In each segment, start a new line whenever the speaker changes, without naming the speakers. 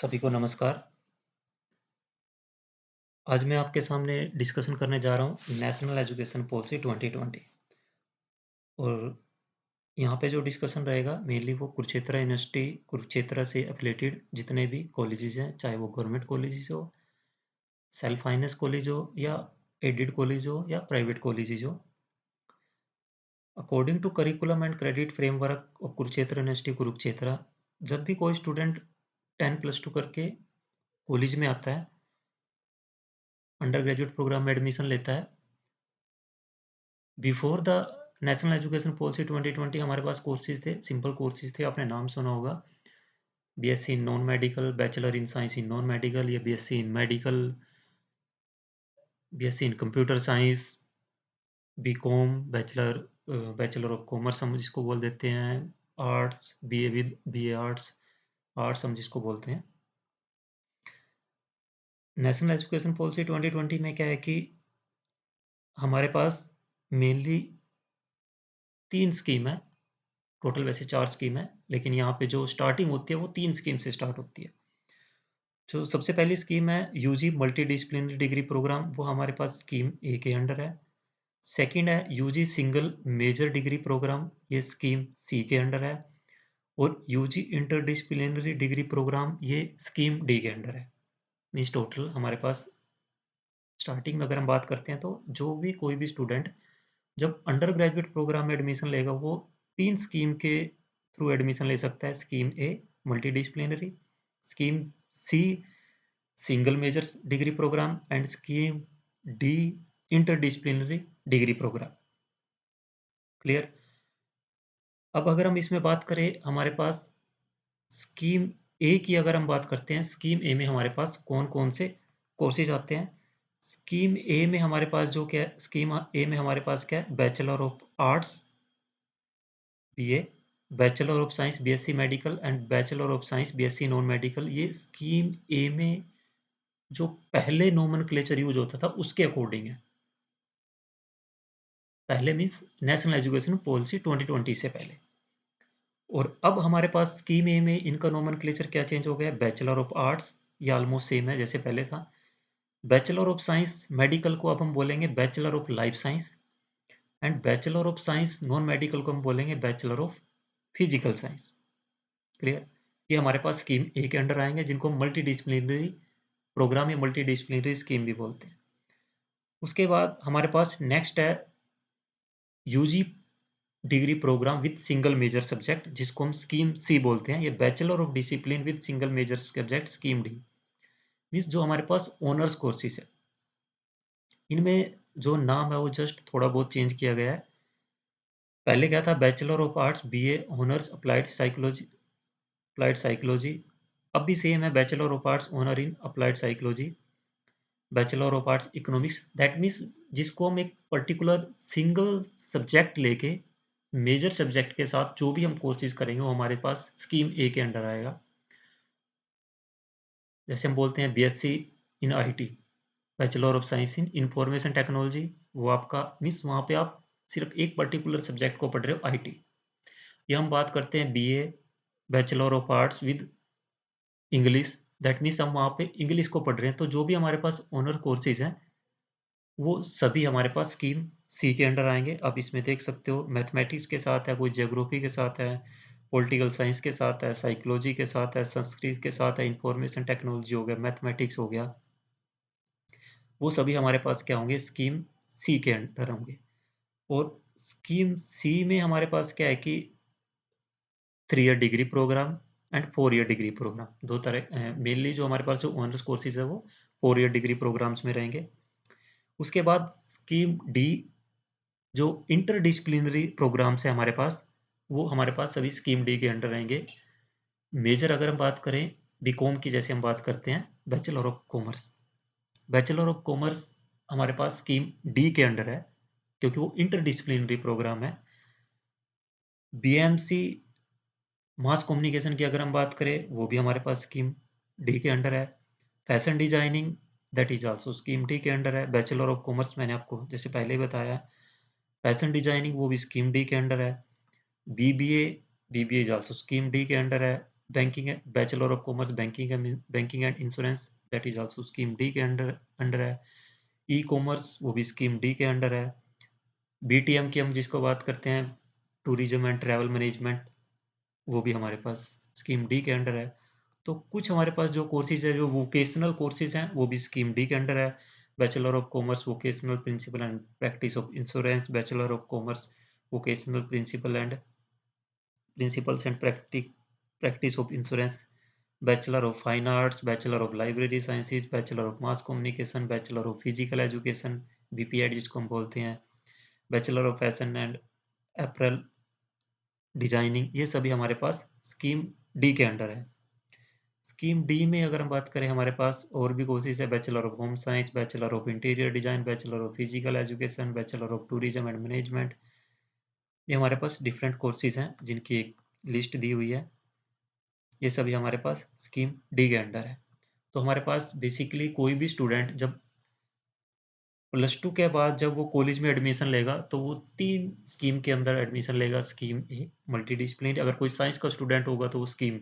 सभी को नमस्कार। आज मैं आपके सामने डिस्कशन करने जा रहा हूँ नेशनल एजुकेशन पॉलिसी 2020 और यहाँ पे जो डिस्कशन रहेगा मेनली वो कुरुक्षेत्र यूनिवर्सिटी, कुरुक्षेत्र से एफिलिएटेड जितने भी कॉलेजेस हैं, चाहे वो गवर्नमेंट कॉलेजेस हो, सेल्फ फाइनेंस कॉलेज हो या एडेड कॉलेज हो या प्राइवेट कॉलेजेस हो। According to curriculum and credit framework of Kurukshetra university Kurukshetra, जब भी कोई स्टूडेंट 10+2 करके कॉलेज में आता है, अंडर ग्रेजुएट प्रोग्राम में एडमिशन लेता है, before the national education policy 2020 हमारे पास कोर्सेज थे, सिंपल कोर्सेज थे, आपने नाम सुना होगा। BSc in non medical, bachelor in science in non medical या BSc in medical, BSc in computer science, BCom, bachelor of commerce हम जिसको बोल देते हैं, arts, BA with BA arts, arts हम जिसको बोलते हैं। नेशनल एजुकेशन पॉलिसी 2020 में क्या है कि हमारे पास मेनली 3 स्कीम है, टोटल वैसे 4 स्कीम है, लेकिन यहाँ पे जो स्टार्टिंग होती है वो 3 स्कीम से स्टार्ट होती है। जो सबसे पहली स्कीम है UG multi disciplinary degree program, वो हमारे पास स्कीम ए के अंडर है। सेकंड है UG single major degree program, ये स्कीम सी के अंडर है। और यूजी इंटरडिसिप्लिनरी डिग्री प्रोग्राम, ये स्कीम डी के अंडर है। मीन्स टोटल हमारे पास स्टार्टिंग में अगर हम बात करते हैं तो जो भी कोई भी स्टूडेंट जब अंडर ग्रेजुएट प्रोग्राम में एडमिशन लेगा वो 3 स्कीम के थ्रू एडमिशन ले सकता है। Scheme A multi disciplinary, scheme C single major degree program and scheme D interdisciplinary degree program. Clear? अब अगर हम इसमें बात करें, हमारे पास स्कीम ए की अगर हम बात करते हैं, स्कीम ए में हमारे पास कौन-कौन से कोर्सेज आते हैं। स्कीम ए में हमारे पास जो क्या है, स्कीम ए में हमारे पास क्या है, bachelor of arts BA, bachelor of science BSc medical and bachelor of science BSc non medical. ये स्कीम ए में जो पहले नोमेनक्लेचर यूज होता था उसके अकॉर्डिंग है। पहले मीन्स नेशनल एजुकेशन पॉलिसी 2020 से पहले। और अब हमारे पास स्कीम ए में इनका नोमेनक्लेचर क्या चेंज हो गया है, बैचलर ऑफ आर्ट्स, ये ऑलमोस्ट सेम है जैसे पहले था। बैचलर ऑफ साइंस मेडिकल को अब हम बोलेंगे bachelor of life science and bachelor of science non medical को हम बोलेंगे bachelor of physical science. Clear? ये हमारे पास स्कीम ए के अंडर आएंगे, जिनको मल्टी डिसिप्लिनरी प्रोग्राम या मल्टी डिसिप्लिनरी स्कीम भी बोलते हैं। उसके बाद हमारे पास नेक्स्ट है UG degree program with single major subject, जिसको हम स्कीम सी बोलते हैं। ये bachelor of discipline with single major subject scheme D, means जो हमारे पास ऑनर्स कोर्सेज है, इनमें जो नाम है वो जस्ट थोड़ा बहुत चेंज किया गया है। पहले क्या था, bachelor of arts BA honours applied psychology. अब भी सेम है, bachelor of arts honour in applied psychology, bachelor of arts economics. That means जिसको हम एक पर्टिकुलर सिंगल सब्जेक्ट लेके मेजर सब्जेक्ट के साथ जो भी हम कोर्सेज करेंगे वो हमारे पास स्कीम ए के अंडर आएगा। जैसे हम बोलते हैं BSc in IT, bachelor of science in information technology, वो आपका मीन्स वहाँ पे आप सिर्फ एक पर्टिकुलर सब्जेक्ट को पढ़ रहे हो, आईटी। या हम बात करते हैं BA bachelor of arts with English, that means हम वहाँ पे इंग्लिश को पढ़ रहे हैं। तो जो भी हमारे पास ऑनर कोर्सेज हैं वो सभी हमारे पास स्कीम सी के अंडर आएँगे। आप इसमें देख सकते हो मैथमेटिक्स के साथ है, कोई ज्योग्राफी के साथ है, पॉलिटिकल साइंस के साथ है, साइकोलॉजी के साथ है, संस्कृत के साथ है, इंफॉर्मेशन टेक्नोलॉजी हो गया, मैथमेटिक्स हो गया। वो सभी हमारे पास क्या होंगे, स्कीम सी के अंडर होंगे। और स्कीम सी में हमारे पास क्या है कि 3 year degree program and 4 year degree program, 2 तरह मेनली जो हमारे पास जो ऑनर्स कोर्सेज है वो 4 ईयर डिग्री प्रोग्राम्स में रहेंगे। उसके बाद स्कीम डी जो इंटरडिसिप्लिनरी प्रोग्राम्स है हमारे पास, वो हमारे पास सभी स्कीम डी के अंडर रहेंगे। मेजर अगर हम बात करें बीकॉम की, जैसे हम बात करते हैं बैचलर of commerce, bachelor of commerce हमारे पास स्कीम डी के अंडर है क्योंकि वो इंटरडिसिप्लिनरी प्रोग्राम है। बीएमसी मास कम्युनिकेशन की अगर हम बात करें, वो भी हमारे पास स्कीम डी के अंडर है। Fashion designing that is also scheme D के अंडर है। बैचलर ऑफ कॉमर्स मैंने आपको जैसे पहले ही बताया, फैशन डिजाइनिंग वो भी स्कीम डी के अंडर है। BBA, BBA is also scheme D के अंडर है। Bachelor of commerce banking and insurance, that is also scheme D के अंडर है। ई कॉमर्स वो भी स्कीम डी के अंडर है। बीटीएम की हम जिसको बात करते हैं, टूरिज्म एंड ट्रैवल मैनेजमेंट, वो भी हमारे पास स्कीम डी के अंडर है। तो कुछ हमारे पास जो कोर्सेज है, जो वोकेशनल कोर्सेज हैं, वो भी स्कीम डी के अंडर है। Bachelor of commerce vocational principle and practice of insurance, bachelor of commerce vocational principles and practice of insurance, bachelor of fine arts, bachelor of library sciences, bachelor of mass communication, bachelor of physical education, BPEd जिसको हम बोलते हैं, बैचलर ऑफ फैशन एंड अपरेल डिजाइनिंग, ये सभी हमारे पास स्कीम डी के अंडर है। स्कीम डी में अगर हम बात करें, हमारे पास और भी कोर्सेज है, bachelor of home science, bachelor of interior design, bachelor of physical education, bachelor of tourism and management. ये हमारे पास डिफरेंट कोर्सेज हैं जिनकी एक लिस्ट दी हुई है। ये सभी हमारे पास स्कीम डी के अंडर है। तो हमारे पास बेसिकली कोई भी स्टूडेंट जब +2 के बाद जब वो कॉलेज में एडमिशन लेगा, तो वो 3 स्कीम के अंदर एडमिशन लेगा। स्कीम ए मल्टीडिसिप्लिनरी, अगर कोई साइंस का स्टूडेंट होगा तो वो स्कीम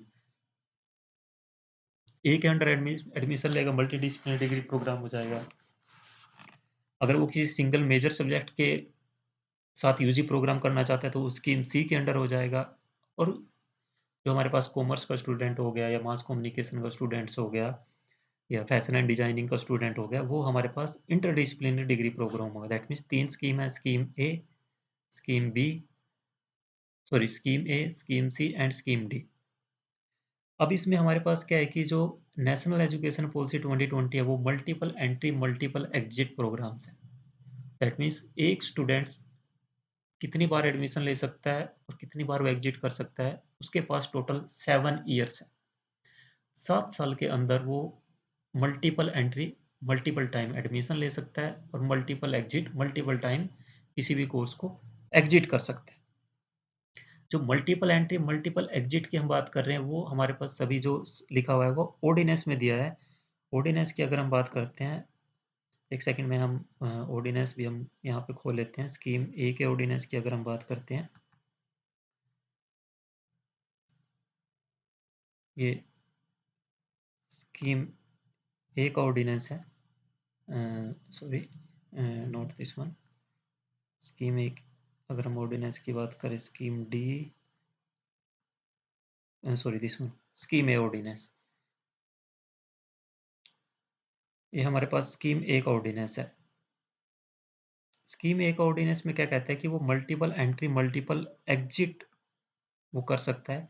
ए के अंडर एडमिशन लेगा, मल्टीडिसिप्लिनरी डिग्री प्रोग्राम हो जाएगा। अगर वो किसी सिंगल मेजर सब्जेक्ट के साथ यूजी प्रोग्राम करना चाहता है तो वो स्कीम सी के अंडर हो जाएगा। और जो हमारे पास कॉमर्स का स्टूडेंट हो गया, या मास कम्युनिकेशन का स्टूडेंट्स हो गया, या फैशन एंड डिजाइनिंग का स्टूडेंट हो गया, वो हमारे पास इंटरडिसिप्लिनरी डिग्री प्रोग्राम होगा। दैट मीन्स 3 स्कीम है, scheme A, scheme B, sorry scheme A, scheme C and scheme D. अब इसमें हमारे पास क्या है कि जो नेशनल एजुकेशन पॉलिसी 2020 है, वो multiple entry multiple exit programs है। दैट मीन्स एक स्टूडेंट्स कितनी बार एडमिशन ले सकता है और कितनी बार वो एग्जिट कर सकता है, उसके पास टोटल 7 ईयर्स है। 7 साल के अंदर वो multiple entry multiple time admission ले सकता है और मल्टीपल एग्जिट मल्टीपल टाइम किसी भी कोर्स को एग्जिट कर सकता है। जो मल्टीपल एंट्री मल्टीपल एग्जिट की हम बात कर रहे हैं, वो हमारे पास सभी जो लिखा हुआ है वो ऑर्डिनेंस में दिया है। ऑर्डिनेंस की अगर हम बात करते हैं, एक सेकंड में हम ऑर्डिनेंस भी हम यहाँ पे खोल लेते हैं। स्कीम ए के ऑर्डिनेंस की अगर हम बात करते हैं, ये स्कीम ए का ऑर्डिनेंस है, sorry not this one. Scheme A, अगर हम ऑर्डिनेंस की बात करें, scheme D, sorry this one, scheme A ordinance, ये हमारे पास स्कीम ए का ऑर्डिनेंस है। स्कीम ए का ऑर्डिनेंस में क्या कहता है कि वो मल्टीपल एंट्री मल्टीपल एग्जिट वो कर सकता है।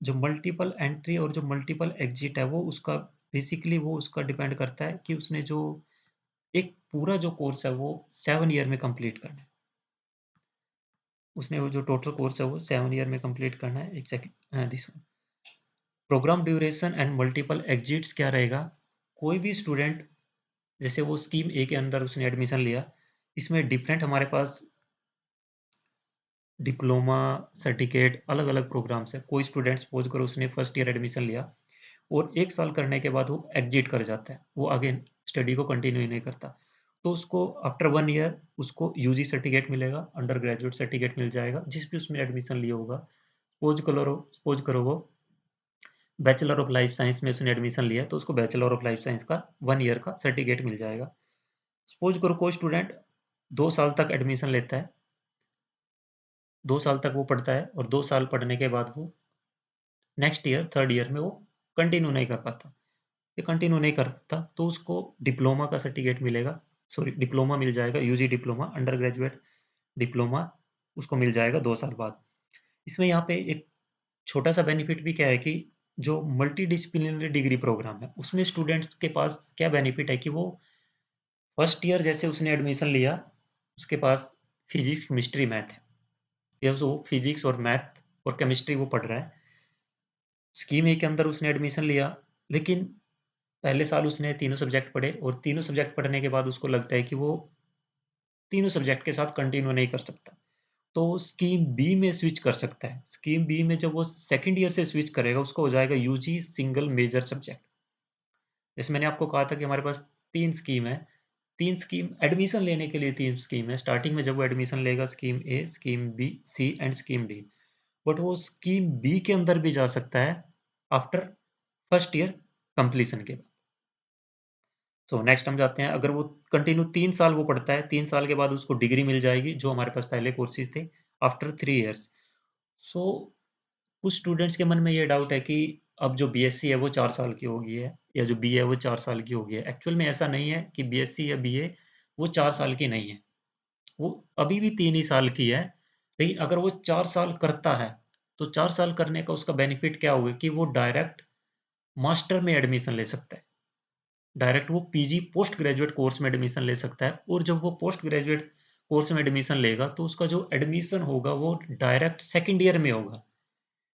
जो मल्टीपल एंट्री और जो मल्टीपल एग्जिट है, वो उसका बेसिकली वो उसका डिपेंड करता है कि उसने जो एक पूरा जो कोर्स है वो 7 ईयर में कंप्लीट करना है। उसने वो जो टोटल कोर्स है वो 7 ईयर में कंप्लीट करना है। एक second, this one, program duration and multiple exits क्या रहेगा। कोई भी स्टूडेंट, जैसे वो स्कीम ए के अंदर उसने एडमिशन लिया, इसमें डिफरेंट हमारे पास डिप्लोमा सर्टिफिकेट अलग अलग प्रोग्राम्स है। कोई स्टूडेंट सपोज करो उसने फर्स्ट ईयर एडमिशन लिया और 1 साल करने के बाद वो एग्जिट कर जाता है, वो आगे स्टडी को कंटिन्यू ही नहीं करता, तो उसको आफ्टर 1 ईयर उसको यूजी सर्टिफिकेट मिलेगा, अंडर ग्रेजुएट सर्टिफिकेट मिल जाएगा जिस भी उसमें एडमिशन लिया होगा। सपोज करो वो बैचलर ऑफ लाइफ साइंस में उसने एडमिशन लिया, तो उसको बैचलर ऑफ लाइफ साइंस का 1 ईयर का सर्टिफिकेट मिल जाएगा। सपोज करो कोई स्टूडेंट 2 साल तक एडमिशन लेता है, 2 साल तक वो पढ़ता है और 2 साल पढ़ने के बाद वो नेक्स्ट ईयर थर्ड ईयर में वो कंटिन्यू नहीं कर पाता, ये कंटिन्यू नहीं करता, तो उसको डिप्लोमा का सर्टिफिकेट मिलेगा, सॉरी डिप्लोमा मिल जाएगा, UG diploma, under graduate diploma उसको मिल जाएगा 2 साल बाद। इसमें यहाँ पे एक छोटा सा बेनिफिट भी क्या है कि जो मल्टी डिसिप्लिनरी डिग्री प्रोग्राम है, उसमें स्टूडेंट्स के पास क्या बेनिफिट है कि वो फर्स्ट ईयर जैसे उसने एडमिशन लिया, उसके पास फिजिक्स केमिस्ट्री मैथ है, या वो फिजिक्स और मैथ और केमिस्ट्री वो पढ़ रहा है। स्कीम ए के अंदर उसने एडमिशन लिया, लेकिन पहले साल उसने तीनों सब्जेक्ट पढ़े और तीनों सब्जेक्ट पढ़ने के बाद उसको लगता है कि वो तीनों सब्जेक्ट के साथ कंटिन्यू नहीं कर सकता, तो स्कीम बी में स्विच कर सकता है। स्कीम बी में जब वो सेकंड ईयर से स्विच करेगा, उसको हो जाएगा यूजी सिंगल मेजर सब्जेक्ट। जैसे मैंने आपको कहा था कि हमारे पास 3 स्कीम है, 3 स्कीम एडमिशन लेने के लिए 3 स्कीम है। स्टार्टिंग में जब वो एडमिशन लेगा, scheme A, scheme B, C and scheme D. But वो स्कीम बी के अंदर भी जा सकता है आफ्टर फर्स्ट ईयर कंप्लीशन के बाद। सो नेक्स्ट हम जाते हैं, अगर वो कंटिन्यू 3 साल वो पढ़ता है, 3 साल के बाद उसको डिग्री मिल जाएगी जो हमारे पास पहले कोर्सेज थे, आफ्टर 3 ईयर्स। सो कुछ स्टूडेंट्स के मन में ये डाउट है कि अब जो बीएससी है वो 4 साल की हो गई है, या जो बीए है वो 4 साल की हो गई है। एक्चुअल में ऐसा नहीं है कि बीएससी या बीए वो 4 साल की नहीं है, वो अभी भी 3 ही साल की है। लेकिन अगर वो 4 साल करता है, तो 4 साल करने का उसका बेनिफिट क्या होगा कि वो डायरेक्ट मास्टर में एडमिशन ले सकता है, डायरेक्ट वो पीजी पोस्ट ग्रेजुएट कोर्स में एडमिशन ले सकता है। और जब वो पोस्ट ग्रेजुएट कोर्स में एडमिशन लेगा तो उसका जो एडमिशन होगा वो डायरेक्ट सेकंड ईयर में होगा,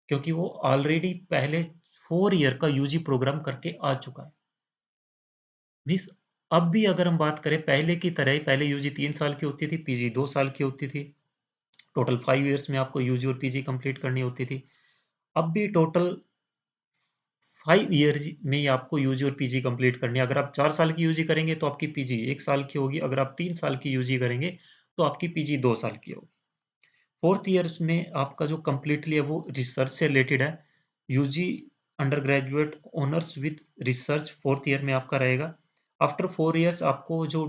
क्योंकि वो ऑलरेडी पहले 4 ईयर का यूजी प्रोग्राम करके आ चुका है। मीन्स अब भी अगर हम बात करें पहले की तरह ही, पहले यूजी 3 साल की होती थी, पीजी 2 साल की होती थी, टोटल 5 ईयर्स में आपको यूजी और पीजी कंप्लीट करनी होती थी। अब भी टोटल 5 ईयर्स में ही आपको यूजी और पीजी कंप्लीट करनी है। अगर आप 4 साल की यूजी करेंगे तो आपकी पीजी 1 साल की होगी, अगर आप 3 साल की यूजी करेंगे तो आपकी पीजी 2 साल की होगी। फोर्थ ईयर में आपका जो कंप्लीटली है वो रिसर्च से रिलेटेड है। UG under graduate honours with research fourth year में आपका रहेगा। आफ्टर 4 ईयर्स आपको जो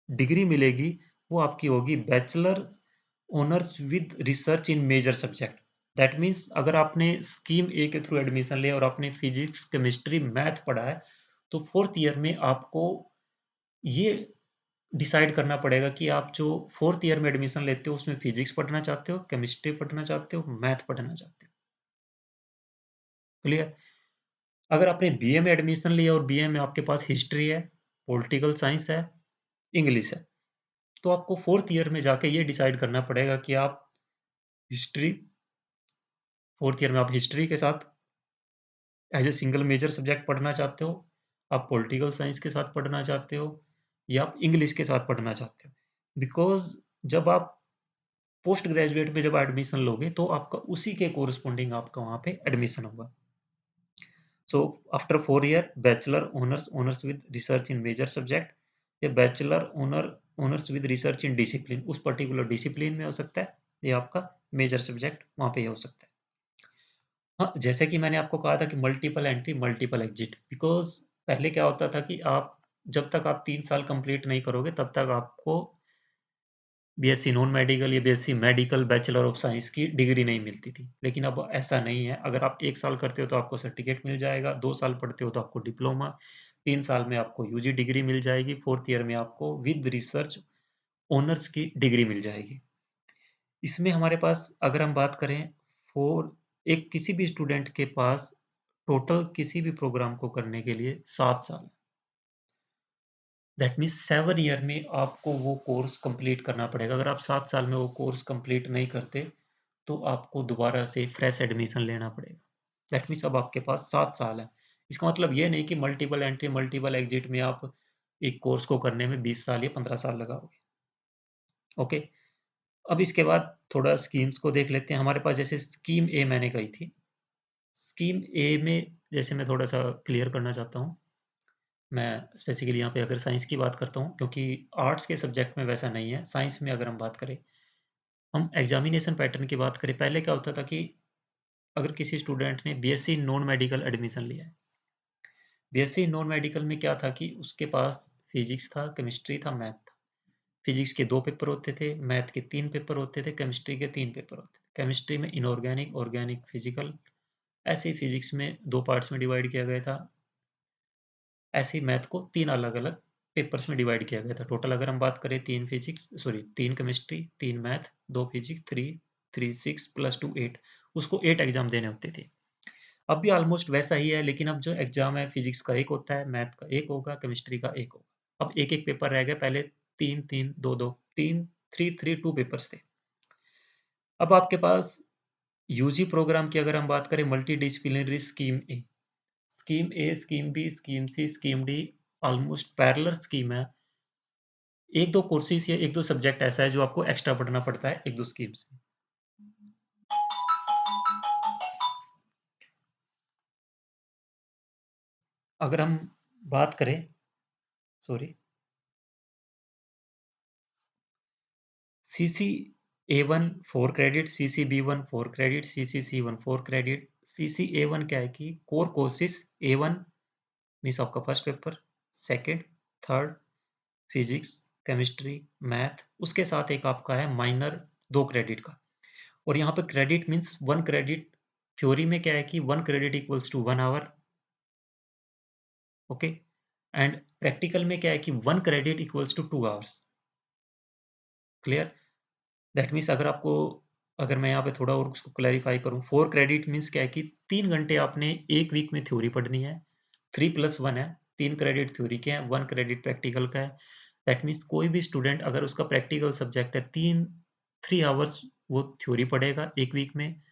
डिग्री मिलेगी वो आपकी होगी bachelor honours with research in major subject. That means अगर आपने स्कीम ए के थ्रू एडमिशन लिया और आपने फिजिक्स केमिस्ट्री मैथ पढ़ा है, तो फोर्थ ईयर में आपको ये डिसाइड करना पड़ेगा कि आप जो फोर्थ ईयर में एडमिशन लेते हो उसमें फिजिक्स पढ़ना चाहते हो, केमिस्ट्री पढ़ना चाहते हो, मैथ पढ़ना चाहते हो। क्लियर? अगर आपने बीए में एडमिशन लिया और बीए में आपके पास हिस्ट्री है, पॉलिटिकल साइंस है, इंग्लिश है, तो आपको फोर्थ ईयर में जाके ये डिसाइड करना पड़ेगा कि आप हिस्ट्री, फोर्थ ईयर में आप हिस्ट्री के साथ as a single major subject पढ़ना चाहते हो, आप पॉलिटिकल साइंस के साथ पढ़ना चाहते हो, या आप इंग्लिश के साथ पढ़ना चाहते हो। बिकॉज जब आप पोस्ट ग्रेजुएट में जब एडमिशन लोगे तो आपका उसी के कोरिस्पॉन्डिंग आपका वहाँ पे एडमिशन होगा। So after 4 year bachelor honours, honours with research in major subject, या bachelor honours with research in discipline, उस पर्टिकुलर डिसिप्लिन में हो सकता है, ये आपका मेजर सब्जेक्ट वहाँ पे हो सकता है। हाँ, जैसे कि मैंने आपको कहा था कि multiple entry multiple exit, because पहले क्या होता था कि आप जब तक आप 3 साल कंप्लीट नहीं करोगे तब तक आपको बीएससी नॉन मेडिकल या BSc medical bachelor of science की डिग्री नहीं मिलती थी। लेकिन अब ऐसा नहीं है, अगर आप 1 साल करते हो तो आपको सर्टिफिकेट मिल जाएगा, 2 साल पढ़ते हो तो आपको डिप्लोमा, 3 साल में आपको यूजी डिग्री मिल जाएगी, फोर्थ ईयर में आपको विद रिसर्च ऑनर्स की डिग्री मिल जाएगी। इसमें हमारे पास अगर हम बात करें, फोर एक किसी भी स्टूडेंट के पास टोटल किसी भी प्रोग्राम को करने के लिए 7 साल, दैट मीन्स 7 ईयर में आपको वो कोर्स कंप्लीट करना पड़ेगा। अगर आप 7 साल में वो कोर्स कंप्लीट नहीं करते तो आपको दोबारा से फ्रेश एडमिशन लेना पड़ेगा। दैट मीन्स अब आपके पास 7 साल है। इसका मतलब ये नहीं कि मल्टीपल एंट्री मल्टीपल एग्जिट में आप एक कोर्स को करने में 20 साल या 15 साल लगाओगे। ओके, अब इसके बाद थोड़ा स्कीम्स को देख लेते हैं। हमारे पास जैसे स्कीम ए मैंने कही थी, स्कीम ए में जैसे मैं थोड़ा सा क्लियर करना चाहता हूँ। मैं स्पेसिफिकली यहाँ पे अगर साइंस की बात करता हूँ, क्योंकि आर्ट्स के सब्जेक्ट में वैसा नहीं है। साइंस में अगर हम बात करें, हम एग्जामिनेशन पैटर्न की बात करें, पहले क्या होता था कि अगर किसी स्टूडेंट ने बीएससी नॉन मेडिकल एडमिशन लिया है, बीएससी नॉन मेडिकल में क्या था कि उसके पास फिजिक्स था, केमिस्ट्री था, मैथ था। फिजिक्स के 2 पेपर होते थे, मैथ के 3 पेपर होते थे, केमिस्ट्री के 3 पेपर होते थे। केमिस्ट्री में इनऑर्गेनिक, ऑर्गेनिक, फिजिकल, ऐसे ही फिजिक्स में 2 पार्ट्स में डिवाइड किया गया था। ऐसे ही मैथ को 3 अलग-अलग पेपर्स में डिवाइड किया गया था। टोटल अगर हम बात करें 3 केमिस्ट्री, 3 मैथ, 2 फिजिक्स, 3 6 प्लस 2 8, उसको 8 एग्ज़ाम देने होते थे। अब भी ऑलमोस्ट वैसा ही है, लेकिन अब जो एग्ज़ाम है फिजिक्स का 1 होता है, मैथ का 1 होगा, केमिस्ट्री का 1 होगा। अब 1-1 पेपर रह गए, पहले 3-3, 2-2, 3 3-3 2 पेपर्स थे। अब आपके पास यूजी प्रोग्राम की अगर हम बात करें, multidisciplinary scheme A, scheme A, scheme B, scheme C, scheme D almost parallel scheme है। 1-2 कोर्सेज़ या 1-2 सब्जेक्ट ऐसा है जो आपको एक्स्ट्रा पढ़ना पड़ता है 1-2 स्कीम्स में। अगर हम बात करें, sorry, CC A one 4 credit, CC B one 4 credit, CC C one 4 credit, CCA1 क्या है कि कोर कोर्सेज A1 मीन्स आपका first paper, second, third physics, chemistry, math, उसके साथ एक आपका है माइनर 2 क्रेडिट का। और यहाँ पे क्रेडिट मीन्स 1 क्रेडिट। थ्योरी में क्या है कि 1 credit equals to 1 hour, okay. And practical में क्या है कि 1 credit equals to 2 hours. Clear? That means अगर मैं यहाँ पे थोड़ा और उसको क्लैरिफाई करूँ, 4 क्रेडिट मीन्स क्या है कि 3 घंटे आपने 1 वीक में थ्योरी पढ़नी है। 3+1 है, 3 क्रेडिट थ्योरी के हैं, 1 क्रेडिट प्रैक्टिकल का है। दैट मीन्स कोई भी स्टूडेंट अगर उसका प्रैक्टिकल सब्जेक्ट है, 3 आवर्स वो थ्योरी पढ़ेगा 1 वीक में,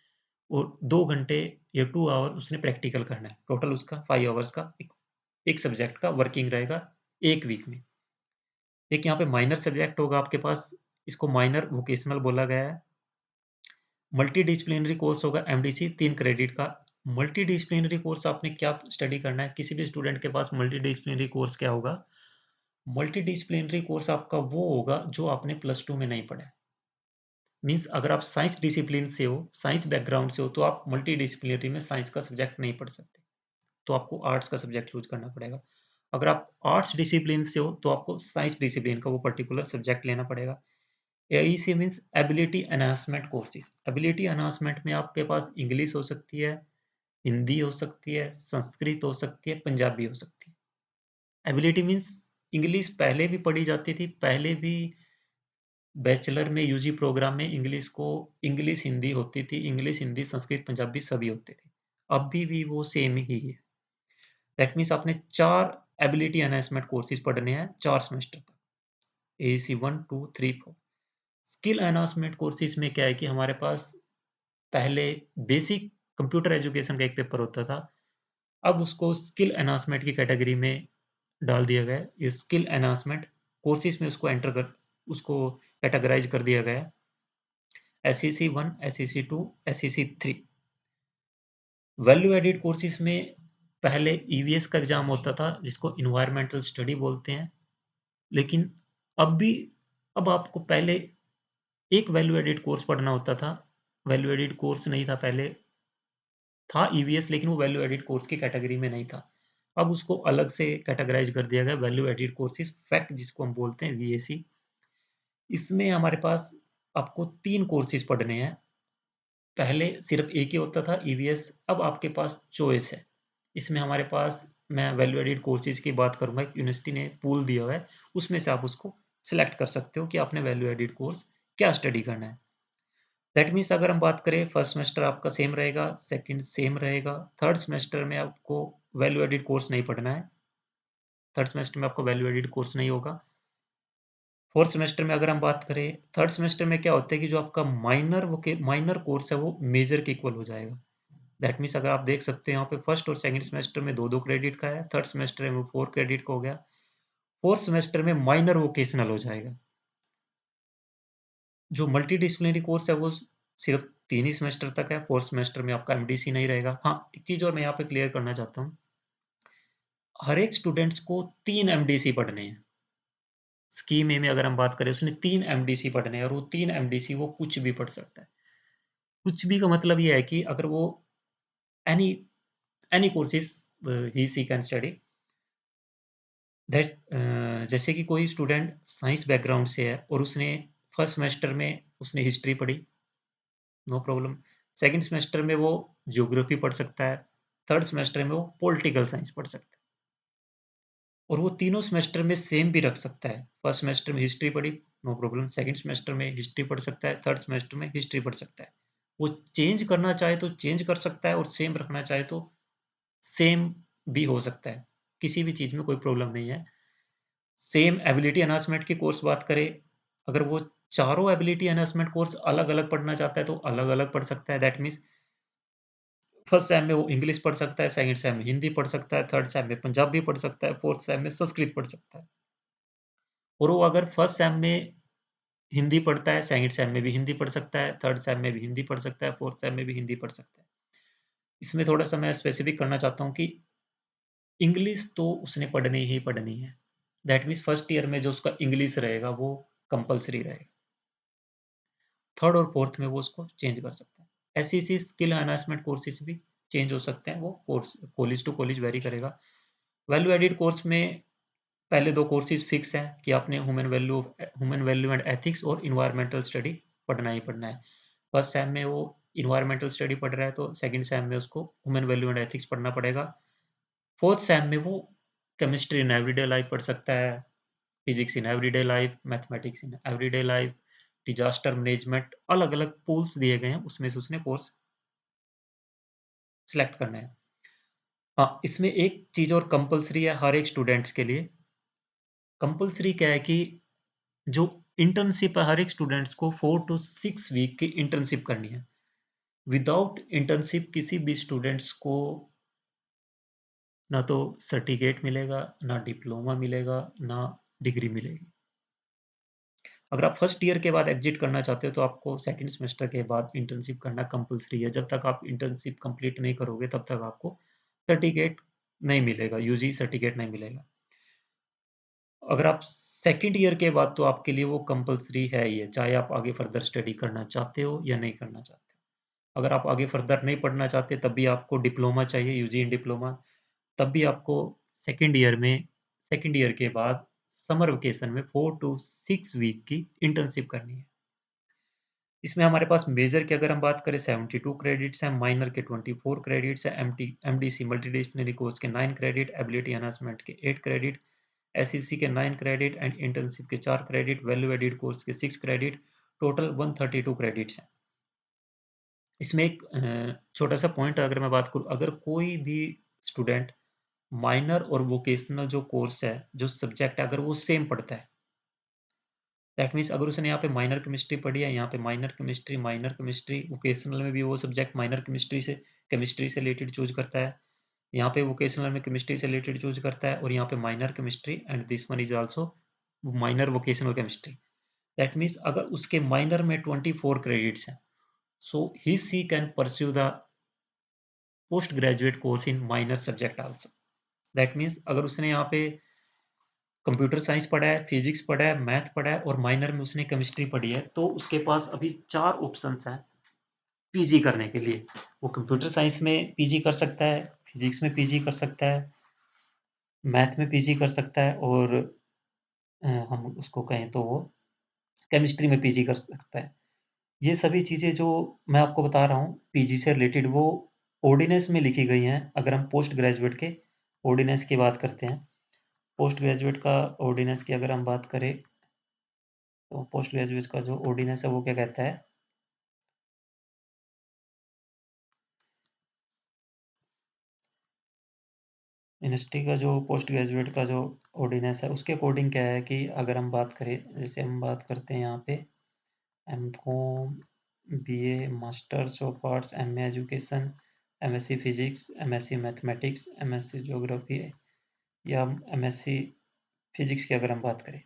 और 2 घंटे या 2 आवर उसने प्रैक्टिकल करना है। टोटल उसका 5 आवर्स का एक सब्जेक्ट का वर्किंग रहेगा 1 वीक में। एक यहाँ पे माइनर सब्जेक्ट होगा आपके पास, इसको माइनर वोकेशनल बोला गया है। मल्टी डिसिप्लिनरी कोर्स होगा एमडीसी 3 क्रेडिट का। मल्टी डिसिप्लिनरी कोर्स आपने क्या स्टडी करना है, किसी भी स्टूडेंट के पास मल्टी डिसिप्लिनरी कोर्स क्या होगा? मल्टी डिसिप्लिनरी कोर्स आपका वो होगा जो आपने प्लस टू में नहीं पढ़ा है। मीन्स अगर आप साइंस डिसिप्लिन से हो, साइंस बैकग्राउंड से हो, तो आप मल्टी डिसिप्लिनरी में साइंस का सब्जेक्ट नहीं पढ़ सकते, तो आपको आर्ट्स का सब्जेक्ट चूज करना पड़ेगा। अगर आप आर्ट्स डिसिप्लिन से हो तो आपको साइंस डिसिप्लिन का वो पर्टिकुलर सब्जेक्ट लेना पड़ेगा। AEC means ability enhancement courses. Ability enhancement में आपके पास इंग्लिश हो सकती है, हिंदी हो सकती है, संस्कृत हो सकती है, पंजाबी हो सकती है। एबिलिटी मीन्स इंग्लिश पहले भी पढ़ी जाती थी, पहले भी बैचलर में यूजी प्रोग्राम में इंग्लिश हिंदी होती थी, इंग्लिश हिंदी संस्कृत पंजाबी सभी होते थे। अभी भी वो सेम ही है। दैट मीन्स आपने 4 एबिलिटी एनहांसमेंट कोर्सेज पढ़ने हैं 4 सेमेस्टर तक, एईसी 1 2 3 4। स्किल एनहांसमेंट कोर्सेज में क्या है कि हमारे पास पहले बेसिक कंप्यूटर एजुकेशन का एक पेपर होता था, अब उसको स्किल एनहांसमेंट की कैटेगरी में डाल दिया गया है। ये स्किल एनहांसमेंट कोर्सेज में उसको कैटेगराइज कर दिया गया है। SEC 1, SEC 2, SEC 3। Value added courses में पहले ईवीएस का एग्जाम होता था जिसको इन्वायरमेंटल स्टडी बोलते हैं, लेकिन अब भी अब आपको पहले एक वैल्यू एडेड कोर्स पढ़ना होता था। वैल्यू एडेड कोर्स नहीं था पहले, था ईवीएस, लेकिन वो वैल्यू एडेड कोर्स की कैटेगरी में नहीं था। अब उसको अलग से कैटेगराइज कर दिया गया, वैल्यू एडेड कोर्सेज फैक्ट जिसको हम बोलते हैं वीएसी। इसमें हमारे पास आपको 3 कोर्सेज पढ़ने हैं। पहले सिर्फ एक ही होता था ईवीएस, अब आपके पास चॉइस है। इसमें हमारे पास, मैं वैल्यू एडेड कोर्सेज की बात करूंगा, यूनिवर्सिटी ने पूल दिया हुआ है, उसमें से आप उसको सिलेक्ट कर सकते हो कि आपने वैल्यू एडेड कोर्स क्या स्टडी करना है। दैट मीन्स अगर हम बात करें, फर्स्ट सेमेस्टर आपका सेम रहेगा, सेकंड सेम रहेगा, थर्ड सेमेस्टर में आपको वैल्यू एडेड कोर्स नहीं पढ़ना है। थर्ड सेमेस्टर में आपको वैल्यू एडेड कोर्स नहीं होगा। फोर्थ सेमेस्टर में अगर हम बात करें, थर्ड सेमेस्टर में क्या होता है कि जो आपका माइनर कोर्स है वो मेजर के इक्वल हो जाएगा। दैट मीन्स अगर आप देख सकते हैं यहाँ पे फर्स्ट और सेकंड सेमेस्टर में 2-2 क्रेडिट का है, थर्ड सेमेस्टर में वो 4 क्रेडिट का हो गया, फोर्थ सेमेस्टर में माइनर वोकेशनल हो जाएगा। जो मल्टी डिसिप्लिनरी कोर्स है वो सिर्फ 3 ही सेमेस्टर तक है, फोर्थ सेमेस्टर में आपका एमडीसी नहीं रहेगा। हाँ, एक चीज़ और मैं यहाँ पे क्लियर करना चाहता हूँ, हर एक स्टूडेंट्स को 3 एमडीसी पढ़ने हैं। स्कीम ए में अगर हम बात करें, उसने 3 एमडीसी पढ़ने हैं, और वो 3 एमडीसी वो कुछ भी पढ़ सकता है। कुछ भी का मतलब ये है कि अगर वो any any courses he can study that. जैसे कि कोई स्टूडेंट साइंस बैकग्राउंड से है और उसने फर्स्ट सेमेस्टर में उसने हिस्ट्री पढ़ी, नो प्रॉब्लम। सेकंड सेमेस्टर में वो ज्योग्राफी पढ़ सकता है, थर्ड सेमेस्टर में वो पॉलिटिकल साइंस पढ़ सकता है, और वो तीनों सेमेस्टर में सेम भी रख सकता है। फर्स्ट सेमेस्टर में हिस्ट्री पढ़ी, नो प्रॉब्लम, सेकंड सेमेस्टर में हिस्ट्री पढ़ सकता है, थर्ड सेमेस्टर में हिस्ट्री पढ़ सकता है। वो चेंज करना चाहे तो चेंज कर सकता है, और सेम रखना चाहे तो सेम भी हो सकता है। किसी भी चीज़ में कोई प्रॉब्लम नहीं है। सेम एबिलिटी एनहांसमेंट की कोर्स बात करें, अगर वो चारों एबिलिटी एनहांसमेंट कोर्स अलग-अलग पढ़ना चाहता है तो अलग-अलग पढ़ सकता है। दैट मीन्स फर्स्ट सेम में वो इंग्लिश पढ़ सकता है, सेकंड सेम में हिंदी पढ़ सकता है, थर्ड सेम में पंजाबी पढ़ सकता है, फोर्थ सेम में संस्कृत पढ़ सकता है। और वो अगर फर्स्ट सेम में हिंदी पढ़ता है, सेकंड सेम में भी हिंदी पढ़ सकता है, थर्ड सेम में भी हिंदी पढ़ सकता है, फोर्थ सेम में भी हिंदी पढ़ सकता है। इसमें थोड़ा-सा मैं स्पेसिफिक करना चाहता हूँ कि इंग्लिश तो उसने पढ़नी ही पढ़नी है। दैट मीन्स फर्स्ट ईयर में जो उसका इंग्लिश रहेगा वो कंपल्सरी रहेगा। थर्ड और फोर्थ में वो उसको चेंज कर सकता है। ऐसी-ऐसी स्किल एनहांसमेंट कोर्सेज़ भी चेंज हो सकते हैं, वो course college to college vary करेगा। वैल्यू एडेड कोर्स में पहले 2 कोर्सेज़ फिक्स हैं कि आपने ह्यूमन वैल्यू एंड एथिक्स और एनवायरमेंटल स्टडी पढ़ना ही पढ़ना है। फर्स्ट सेम में वो एनवायरमेंटल स्टडी पढ़ रहा है, तो सेकंड सेम में उसको ह्यूमन वैल्यू एंड एथिक्स पढ़ना पड़ेगा। फोर्थ सेम में वो केमिस्ट्री इन एवरीडे लाइफ पढ़ सकता है, physics in everyday life, mathematics in everyday life, disaster management, अलग-अलग पूल्स दिए गए हैं, उसमें से उसने कोर्स सेलेक्ट करना है। हाँ, इसमें एक चीज़ और कंपल्सरी है हर एक स्टूडेंट्स के लिए। कंपल्सरी क्या है कि जो इंटर्नशिप है, हर एक स्टूडेंट्स को 4 टू 6 वीक की इंटर्नशिप करनी है। विदाउट इंटर्नशिप किसी भी स्टूडेंट्स को ना तो सर्टिफिकेट मिलेगा, ना डिप्लोमा मिलेगा, ना डिग्री मिलेगी। अगर आप फर्स्ट ईयर के बाद एग्जिट करना चाहते हो तो आपको सेकंड सेमेस्टर के बाद इंटर्नशिप करना कंपल्सरी है। जब तक आप इंटर्नशिप कंप्लीट नहीं करोगे तब तक आपको सर्टिफिकेट नहीं मिलेगा, यूजी सर्टिफिकेट नहीं मिलेगा। अगर आप सेकंड ईयर के बाद तो आपके लिए वो कंपल्सरी है ही है, चाहे आप आगे फर्दर स्टडी करना चाहते हो या नहीं करना चाहते हो। अगर आप आगे फर्दर नहीं पढ़ना चाहते तब भी आपको डिप्लोमा चाहिए, यूजी इन डिप्लोमा, तब भी आपको सेकंड ईयर में सेकंड ईयर के बाद समर वेकेशन में 4 टू 6 वीक की इंटर्नशिप करनी है। इसमें हमारे पास मेजर की अगर हम बात करें 72 क्रेडिट्स हैं, माइनर के 24 क्रेडिट्स हैं, एमडीसी मल्टीडिसिप्लिनरी कोर्स के 9 क्रेडिट, एबिलिटी एनहांसमेंट के 8 क्रेडिट, एसईसी के 9 क्रेडिट एंड इंटर्नशिप के 4 क्रेडिट, वैल्यू एडेड कोर्स के 6 क्रेडिट, टोटल 132 क्रेडिट्स हैं। इसमें एक छोटा सा पॉइंट अगर मैं बात करूँ, अगर कोई भी स्टूडेंट माइनर और वोकेशनल जो कोर्स है, जो सब्जेक्ट है, अगर वो सेम पढ़ता है, दैट मीन्स अगर उसने यहाँ पे माइनर केमिस्ट्री पढ़ी है, यहाँ पे माइनर केमिस्ट्री, वोकेशनल में भी वो सब्जेक्ट माइनर केमिस्ट्री से रिलेटेड चूज़ करता है। यहाँ पे वोकेशनल में केमिस्ट्री से रिलेटेड चूज़ करता है और यहाँ पे minor chemistry and this one is also minor vocational chemistry. That means अगर उसके माइनर में 24 क्रेडिट्स हैं, so he can pursue the post graduate course in minor subject also. That means अगर उसने यहाँ पे कंप्यूटर साइंस पढ़ा है, फिजिक्स पढ़ा है, मैथ पढ़ा है और माइनर में उसने केमिस्ट्री पढ़ी है, तो उसके पास अभी 4 ऑप्शंस हैं पीजी करने के लिए। वो कंप्यूटर साइंस में पीजी कर सकता है, फिजिक्स में पीजी कर सकता है, मैथ में पीजी कर सकता है और हम उसको कहें तो वो केमिस्ट्री में पीजी कर सकता है। ये सभी चीज़ें जो मैं आपको बता रहा हूँ पीजी से रिलेटेड, वो ऑर्डिनेंस में लिखी गई हैं। अगर हम पोस्ट ग्रेजुएट के ऑर्डिनेंस की बात करते हैं, पोस्ट ग्रेजुएट का ऑर्डिनेंस की अगर हम बात करें, तो पोस्ट ग्रेजुएट का जो ऑर्डिनेंस है वो क्या कहता है, यूनिवर्सिटी का जो पोस्ट ग्रेजुएट का जो ऑर्डिनेंस है उसके अकॉर्डिंग क्या है कि अगर हम बात करें, जैसे हम बात करते हैं यहाँ पे MCom, BA, masters of arts, MA education, MSc physics, MSc mathematics, MSc geography या एमएससी फिजिक्स की अगर हम बात करें,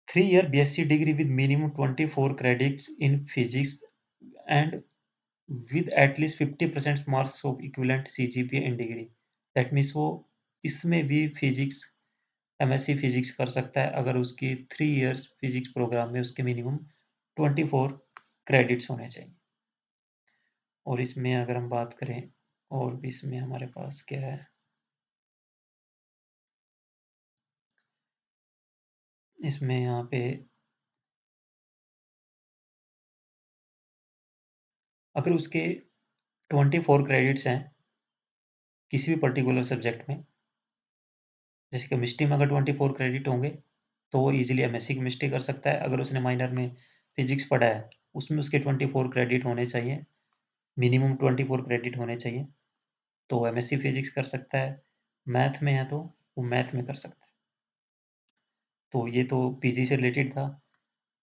3 year BSc degree with minimum 24 credits in physics and with at least 50% marks of equivalent CGPA in degree. That means वो इसमें भी physics, MSc physics कर सकता है अगर उसकी 3 इयर्स फिजिक्स प्रोग्राम में उसके मिनिमम 24 क्रेडिट्स होने चाहिए। और इसमें अगर हम बात करें और भी इसमें हमारे पास क्या है, इसमें यहाँ पे अगर उसके 24 क्रेडिट्स हैं किसी भी पर्टिकुलर सब्जेक्ट में, जैसे केमिस्ट्री में अगर 24 क्रेडिट होंगे तो वो इजीली एमएससी केमिस्ट्री कर सकता है। अगर उसने माइनर में फिजिक्स पढ़ा है उसमें उसके 24 क्रेडिट होने चाहिए, मिनिमम 24 क्रेडिट होने चाहिए, तो एमएससी फिजिक्स कर सकता है। मैथ में है तो वो मैथ में कर सकता है। तो ये तो पीजी से रिलेटेड था।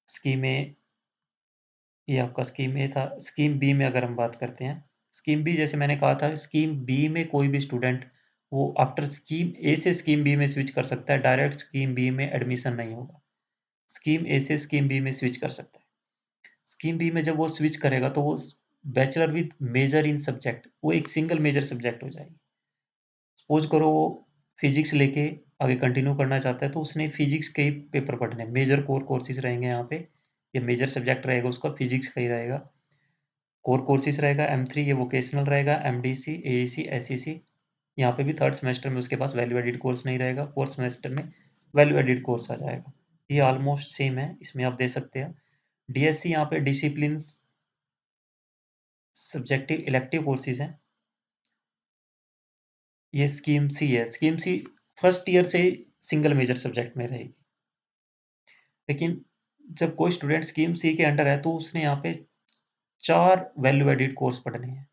स्कीम ए, ये आपका स्कीम ए था। स्कीम बी में अगर हम बात करते हैं, स्कीम बी जैसे मैंने कहा था, स्कीम बी में कोई भी स्टूडेंट वो आफ्टर स्कीम ए से स्कीम बी में स्विच कर सकता है, डायरेक्ट स्कीम बी में एडमिशन नहीं होगा। स्कीम ए से स्कीम बी में स्विच कर सकता है। स्कीम बी में जब वो स्विच करेगा तो वो bachelor with major in subject, वो एक सिंगल मेजर सब्जेक्ट हो जाएगी। सपोज करो वो फिजिक्स लेके आगे कंटिन्यू करना चाहता है तो उसने फिजिक्स के ही पेपर पढ़ने, मेजर कोर कोर्सेज रहेंगे यहाँ पे, या मेजर सब्जेक्ट रहेगा उसका फिजिक्स का ही रहेगा। कोर कोर्सेज रहेगा, M3 ये वोकेशनल रहेगा, MDC, AEC, SEC। यहाँ पे भी थर्ड सेमेस्टर में उसके पास वैल्यू एडिड कोर्स नहीं रहेगा, फोर्थ सेमेस्टर में वैल्यू एडिड कोर्स आ जाएगा। ये ऑलमोस्ट सेम है, इसमें आप दे सकते हैं। DSC यहाँ पे डिसिप्लिन सब्जेक्टिव इलेक्टिव कोर्सेज हैं। ये स्कीम सी है, स्कीम सी फर्स्ट ईयर से सिंगल मेजर सब्जेक्ट में रहेगी। लेकिन जब कोई स्टूडेंट स्कीम सी के अंडर है तो उसने यहाँ पे 4 वैल्यू एडिड कोर्स पढ़ने हैं।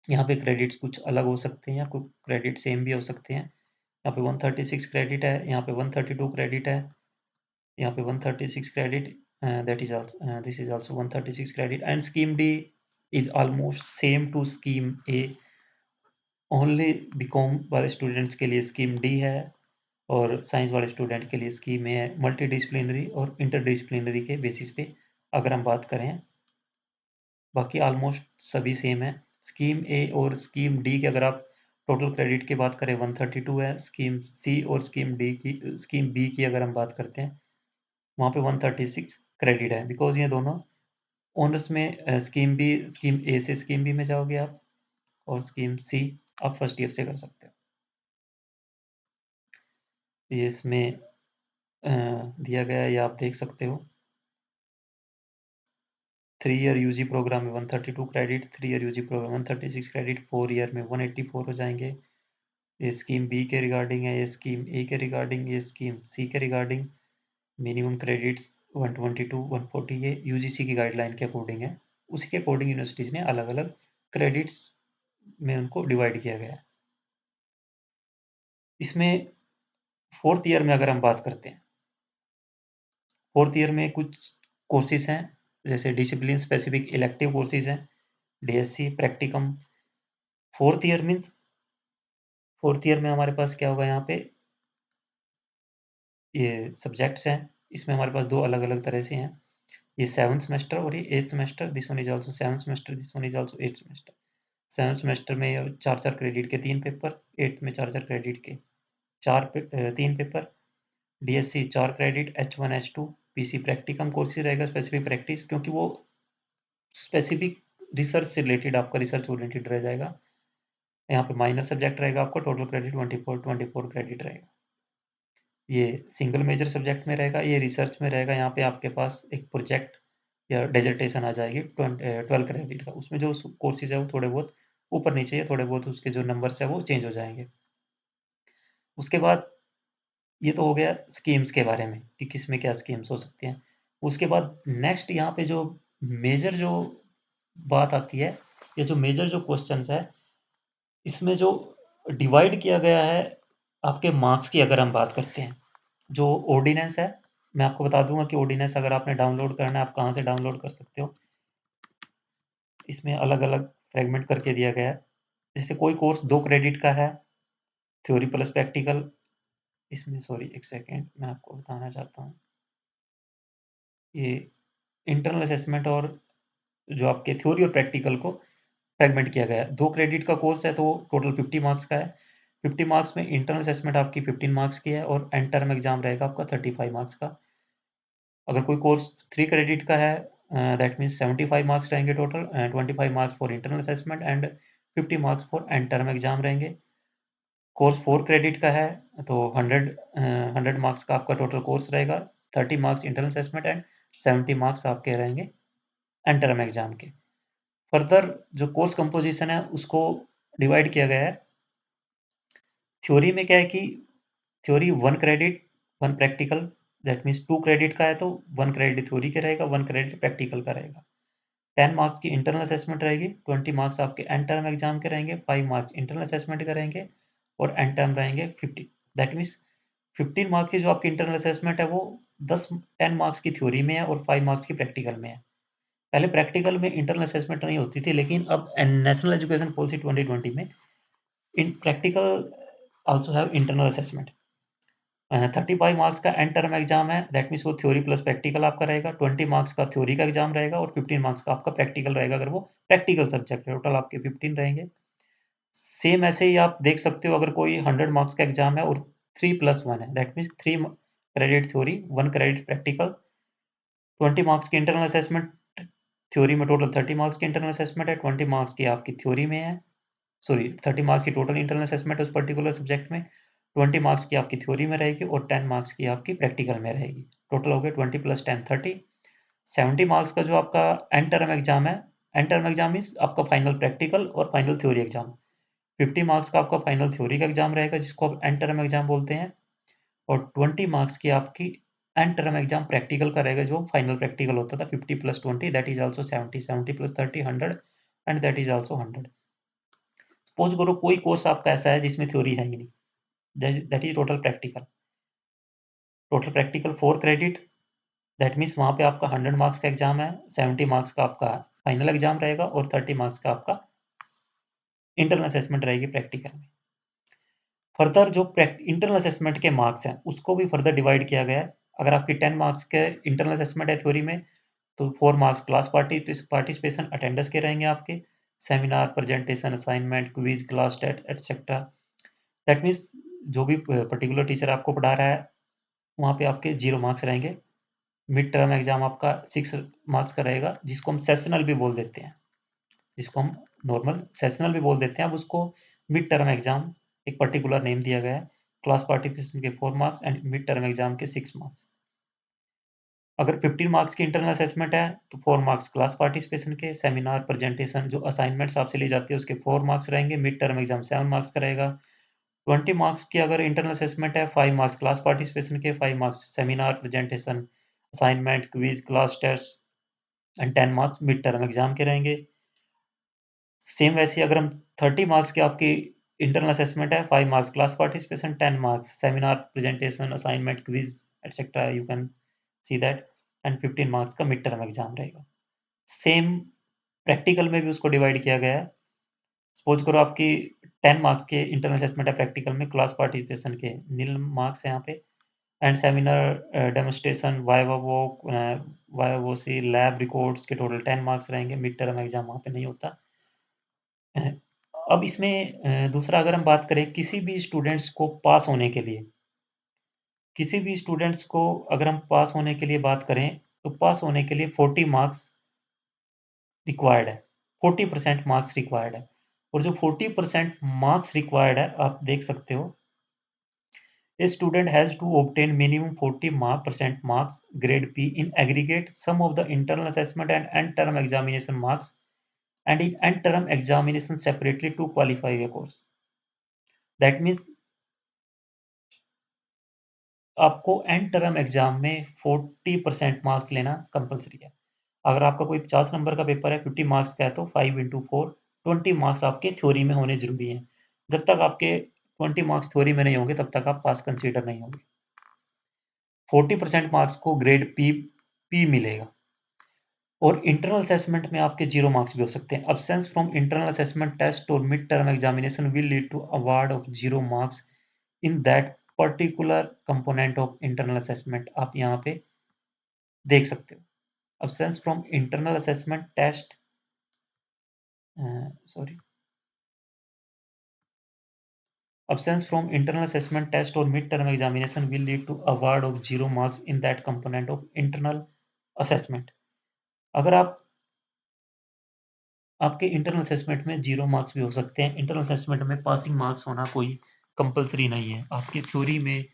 यहाँ पे क्रेडिट्स कुछ अलग हो सकते हैं या कुछ क्रेडिट सेम भी हो सकते हैं। यहाँ पे 136 क्रेडिट है, यहाँ पे 132 क्रेडिट है, यहाँ पे 136 credit, that is also this is also 136 credit and scheme D is almost same to scheme A. Only BCom वाले स्टूडेंट्स के लिए स्कीम डी है और साइंस वाले स्टूडेंट के लिए स्कीम ए है। मल्टीडिसिप्लिनरी और इंटरडिसिप्लिनरी के बेसिस पे अगर हम बात करें, बाकी ऑलमोस्ट सभी सेम है। स्कीम ए और स्कीम डी के अगर आप टोटल क्रेडिट की बात करें 132 है। स्कीम सी और स्कीम बी की अगर हम बात करते हैं वहाँ पे 136 क्रेडिट है, बिकॉज ये दोनों ऑनर्स में स्कीम ए से स्कीम बी में जाओगे आप, और स्कीम सी आप फर्स्ट ईयर से कर सकते हो। ये इसमें दिया गया है, ये आप देख सकते हो। 3 ईयर यूजी प्रोग्राम में 132 credit, 3 year UG program 136 credit, 4 year में 184 हो जाएंगे। ये स्कीम बी के रिगार्डिंग है, ये स्कीम ए के रिगार्डिंग, ये स्कीम सी के रिगार्डिंग। मिनिमम क्रेडिट्स 122, 140 ये यूजीसी की गाइडलाइन के अकॉर्डिंग है। उसी के अकॉर्डिंग यूनिवर्सिटीज ने अलग अलग क्रेडिट्स में उनको डिवाइड किया गया है। इसमें फोर्थ ईयर में अगर हम बात करते हैं, फोर्थ ईयर में कुछ कोर्सेज हैं, जैसे डिसिप्लिन स्पेसिफिक इलेक्टिव कोर्सेज हैं, DSC practicum. Fourth year means fourth year में हमारे पास क्या होगा, यहाँ पे ये सब्जेक्ट्स हैं। इसमें हमारे पास दो अलग अलग तरह से हैं, ये 7th सेमेस्टर और ये 8th semester. This one is also 7th semester, this one is also 8th semester. 7th semester में 4-4 क्रेडिट के 3 पेपर, 8th में 4-4 क्रेडिट के 3 पेपर। DSC 4 credit, H1 H2। PC practicum course ही रहेगा, स्पेसिफिक प्रैक्टिस, क्योंकि वो स्पेसिफिक रिसर्च से रिलेटेड आपका रिसर्च ओरिएंटेड रह जाएगा। यहाँ पे माइनर सब्जेक्ट रहेगा आपका, टोटल क्रेडिट 24 क्रेडिट रहेगा। ये सिंगल मेजर सब्जेक्ट में रहेगा, ये रिसर्च में रहेगा। यहाँ पे आपके पास एक प्रोजेक्ट या डेजर्टेशन आ जाएगी 12 क्रेडिट का। उसमें जो कोर्सेज है वो थोड़े बहुत ऊपर नीचे या थोड़े बहुत उसके जो नंबर्स है वो चेंज हो जाएंगे। उसके बाद ये तो हो गया स्कीम्स के बारे में कि किस में क्या स्कीम्स हो सकती हैं। उसके बाद नेक्स्ट यहाँ पे जो मेजर जो बात आती है, या जो मेजर जो क्वेश्चंस है, इसमें जो डिवाइड किया गया है आपके मार्क्स की अगर हम बात करते हैं, जो ऑर्डिनेंस है, मैं आपको बता दूंगा कि ऑर्डिनेंस अगर आपने डाउनलोड करना है आप कहाँ से डाउनलोड कर सकते हो। इसमें अलग अलग फ्रेगमेंट करके दिया गया है। जैसे कोई कोर्स 2 क्रेडिट का है, थ्योरी प्लस प्रैक्टिकल। इसमें सॉरी एक सेकेंड, मैं आपको बताना चाहता हूँ। ये इंटरनल असेसमेंट और जो आपके थ्योरी और प्रैक्टिकल को फ्रेगमेंट किया गया है। 2 क्रेडिट का कोर्स है तो टोटल 50 मार्क्स का है। 50 मार्क्स में इंटरनल असेसमेंट आपकी 15 मार्क्स की है और एंड टर्म एग्जाम रहेगा आपका 35 मार्क्स का। अगर कोई कोर्स 3 क्रेडिट का है, दैट मीन्स 75 मार्क्स रहेंगे total, 25 marks for internal assessment and 50 marks for and term exam रहेंगे। कोर्स 4 क्रेडिट का है तो 100 मार्क्स का आपका टोटल कोर्स रहेगा, 30 marks internal assessment and 70 marks आपके रहेंगे एंड टर्म एग्जाम के। फर्दर जो कोर्स कंपोजिशन है उसको डिवाइड किया गया है। थ्योरी में क्या है कि theory 1 credit 1 practical, that means 2 credit का है तो 1 क्रेडिट थ्योरी का रहेगा, 1 क्रेडिट प्रैक्टिकल का रहेगा। 10 मार्क्स की इंटरनल असेसमेंट रहेगी, 20 मार्क्स आपके एंड टर्म एग्जाम के रहेंगे, 5 मार्क्स इंटरनल असेसमेंट के रहेंगे और एंड टर्म रहेंगे 50। दैट मीन्स 15 मार्क्स की जो आपकी इंटरनल असेसमेंट है वो 10 मार्क्स की थ्योरी में है और 5 मार्क्स की प्रैक्टिकल में है। पहले प्रैक्टिकल में इंटरनल असेसमेंट नहीं होती थी, लेकिन अब नेशनल एजुकेशन पॉलिसी 2020 में इन practical also have internal assessment. 35 marks का एंड टर्म एग्जाम है, दैट मीन्स वो थ्योरी प्लस प्रैक्टिकल आपका रहेगा। 20 मार्क्स का थ्योरी का एग्जाम रहेगा और 15 मार्क्स का आपका प्रैक्टिकल रहेगा, अगर वो प्रैक्टिकल सब्जेक्ट है। टोटल आपके 15 रहेंगे। सेम ऐसे ही आप देख सकते हो, अगर कोई 100 मार्क्स का एग्जाम है और 3+1 है, that means 3 credit theory 1 credit practical, 20 marks की इंटरनल असेसमेंट थ्योरी में टोटल 30 मार्क्स की इंटरनल असेसमेंट है, 20 मार्क्स की आपकी थ्योरी में है, सॉरी 30 मार्क्स की टोटल इंटरनल असेसमेंट है उस पर्टिकुलर सब्जेक्ट में, 20 मार्क्स की आपकी थ्योरी में रहेगी और 10 मार्क्स की आपकी प्रैक्टिकल में रहेगी। टोटल हो गया 20 + 10 30। 70 मार्क्स का जो आपका एंड टर्म एग्जाम है, एंड टर्म एग्जाम मीन्स आपका फाइनल प्रैक्टिकल और फाइनल थ्योरी एग्जाम। 50 मार्क्स का आपका फाइनल थ्योरी का एग्जाम रहेगा जिसको आप एंड टर्म एग्जाम बोलते हैं, और 20 मार्क्स की आपकी एंड टर्म एग्जाम प्रैक्टिकल का रहेगा जो फाइनल प्रैक्टिकल होता था। 50 + 20 that is also 70, 70 + 30 100 and that is also 100। Suppose करो कोई कोर्स आपका ऐसा है जिसमें थ्योरी है ही नहीं, that is total practical. Total practical 4 credit, that means वहाँ पे आपका 100 मार्क्स का एग्जाम है, 70 मार्क्स का आपका फाइनल एग्जाम रहेगा और 30 मार्क्स का आपका इंटरनल असेसमेंट रहेगी प्रैक्टिकल में। फर्दर जो इंटरनल असेसमेंट के मार्क्स हैं उसको भी फर्दर डिवाइड किया गया है। अगर आपकी 10 मार्क्स के इंटरनल असेसमेंट है थ्योरी में, तो 4 मार्क्स क्लास पार्टिसिपेशन अटेंडेंस के रहेंगे आपके, seminar, presentation, assignment, quiz, class test etcetera. That means जो भी पर्टिकुलर टीचर आपको पढ़ा रहा है वहाँ पे आपके 0 मार्क्स रहेंगे। मिड टर्म एग्जाम आपका 6 मार्क्स का रहेगा जिसको हम सेशनल भी बोल देते हैं, जिसको हम नॉर्मल सेशनल भी बोल देते हैं। अब उसको मिड टर्म एग्जाम एक पर्टिकुलर नेम दिया गया है। क्लास पार्टिसिपेशन के 4 marks and mid term exam के 6 मार्क्स। अगर 15 मार्क्स की इंटरनल असेसमेंट है तो 4 मार्क्स क्लास पार्टिसिपेशन के, सेमिनार, प्रेजेंटेशन जो असाइनमेंट्स आपसे ली जाती है उसके 4 मार्क्स रहेंगे, मिड टर्म एग्जाम 7 मार्क्स का रहेगा। 20 मार्क्स की अगर इंटरनल असेसमेंट है, 5 मार्क्स क्लास पार्टिसिपेशन के, 5 marks seminar, presentation, assignment, quiz, class test and 10 marks mid term exam के रहेंगे। सेम वैसे ही अगर हम 30 मार्क्स की आपकी इंटरनल असेसमेंट है, 5 marks class participation, 10 marks seminar, presentation, assignment, quiz etcetera, you can see that, and 15 marks का mid term exam रहेगा। सेम प्रैक्टिकल में भी उसको डिवाइड किया गया है। सपोज करो आपकी 10 मार्क्स के इंटरनल असेसमेंट है प्रैक्टिकल में, क्लास पार्टिसिपेशन के नील मार्क्स है यहाँ पे, and seminar, demonstration, viva voce, viva voce, lab records के टोटल 10 मार्क्स रहेंगे। मिड टर्म एग्जाम वहाँ पे नहीं होता। अब इसमें दूसरा अगर हम बात करें किसी भी स्टूडेंट्स को पास होने के लिए, किसी भी स्टूडेंट्स को अगर हम पास होने के लिए बात करें, तो पास होने के लिए 40 मार्क्स रिक्वायर्ड है, 40% मार्क्स रिक्वायर्ड है। और जो 40% मार्क्स रिक्वायर्ड है आप देख सकते हो, a student has to obtain minimum 40% marks grade B in aggregate sum of the internal assessment and end term examination marks and in end term examination separately to qualify a course. That means आपको and term exam में 40% marks लेना compulsory है। अगर आपका कोई 50 number का paper है, 50 marks का है, तो 5 इंटू 4 20 मार्क्स आपके थ्योरी में होने जरूरी हैं। जब तक आपके 20 मार्क्स थ्योरी में नहीं होंगे तब तक आप पास कंसीडर नहीं होंगे। 40% मार्क्स को ग्रेड पी मिलेगा। और इंटरनल असेसमेंट में आपके 0 मार्क्स भी हो सकते हैं। Absence from internal assessment test और mid term examination will lead to award of 0 marks in that particular component of internal assessment. आप यहाँ पे देख सकते हो absence from internal assessment test, sorry, absence from internal assessment test or mid-term examination will lead to award of 0 marks in that component of internal assessment। अगर आप आपके internal assessment में 0 मार्क्स भी हो सकते हैं। इंटरनल असेसमेंट में passing marks होना कोई कंपलसरी नहीं है। आपकी थ्योरी में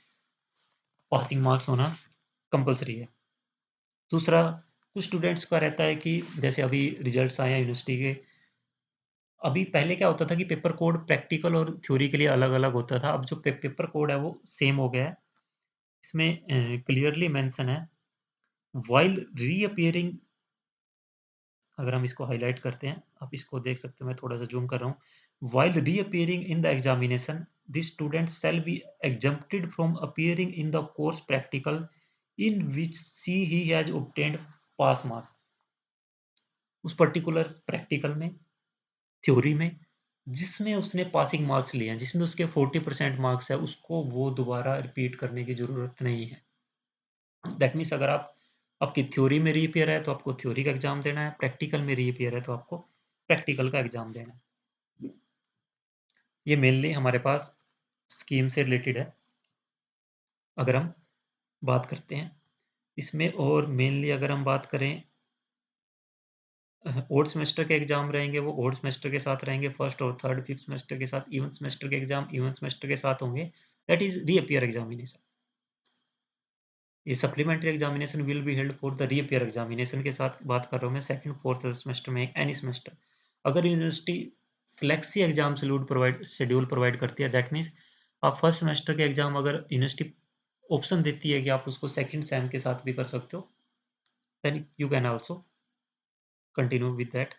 पासिंग मार्क्स होना कंपलसरी है। दूसरा, कुछ स्टूडेंट्स का रहता है कि जैसे अभी रिजल्ट्स आए हैं यूनिवर्सिटी के, अभी पहले क्या होता था कि पेपर कोड प्रैक्टिकल और थ्योरी के लिए अलग-अलग होता था। अब जो पेपर कोड है वो सेम हो गया है। इसमें क्लियरली मेंशन है, व्हाइल रीअपीयरिंग, अगर हम इसको हाइलाइट करते हैं, आप इसको देख सकते हो, मैं थोड़ा सा जूम कर रहा हूँ। While reappearing in the examination the student shall be exempted from appearing in the course practical in which she he has obtained pass marks. उस पर्टिकुलर प्रैक्टिकल में, थ्योरी में जिसमें उसने पासिंग मार्क्स लिए हैं, जिसमें उसके 40% मार्क्स है, उसको वो दोबारा रिपीट करने की जरूरत नहीं है। दैट मीन्स अगर आप आपकी थ्योरी में रीअपीयर है तो आपको थ्योरी का एग्जाम देना है, प्रैक्टिकल में रीअपीयर है तो आपको प्रैक्टिकल का एग्जाम देना है। ये मेनली हमारे पास स्कीम से रिलेटेड है। अगर हम बात करते हैं इसमें, और मेनली अगर हम बात करें ओड सेमेस्टर के एग्ज़ाम रहेंगे वो ओड सेमेस्टर के साथ रहेंगे, फर्स्ट और थर्ड, फिफ्थ सेमेस्टर के साथ, इवन सेमेस्टर के एग्ज़ाम इवन सेमेस्टर के साथ होंगे, दैट इज़ रीअपियर एग्ज़ामिनेशन। ये supplementary examination will be held for the reappear examination के साथ बात कर रहा हूँ मैं सेकंड, फोर्थ सेमेस्टर में एनी सेमेस्टर। अगर university flexi exam schedule provide करती है, दैट मीन्स आप फर्स्ट सेमेस्टर के एग्ज़ाम अगर यूनिवर्सिटी ऑप्शन देती है कि आप उसको सेकंड सेम के साथ भी कर सकते हो, then you can also continue with that.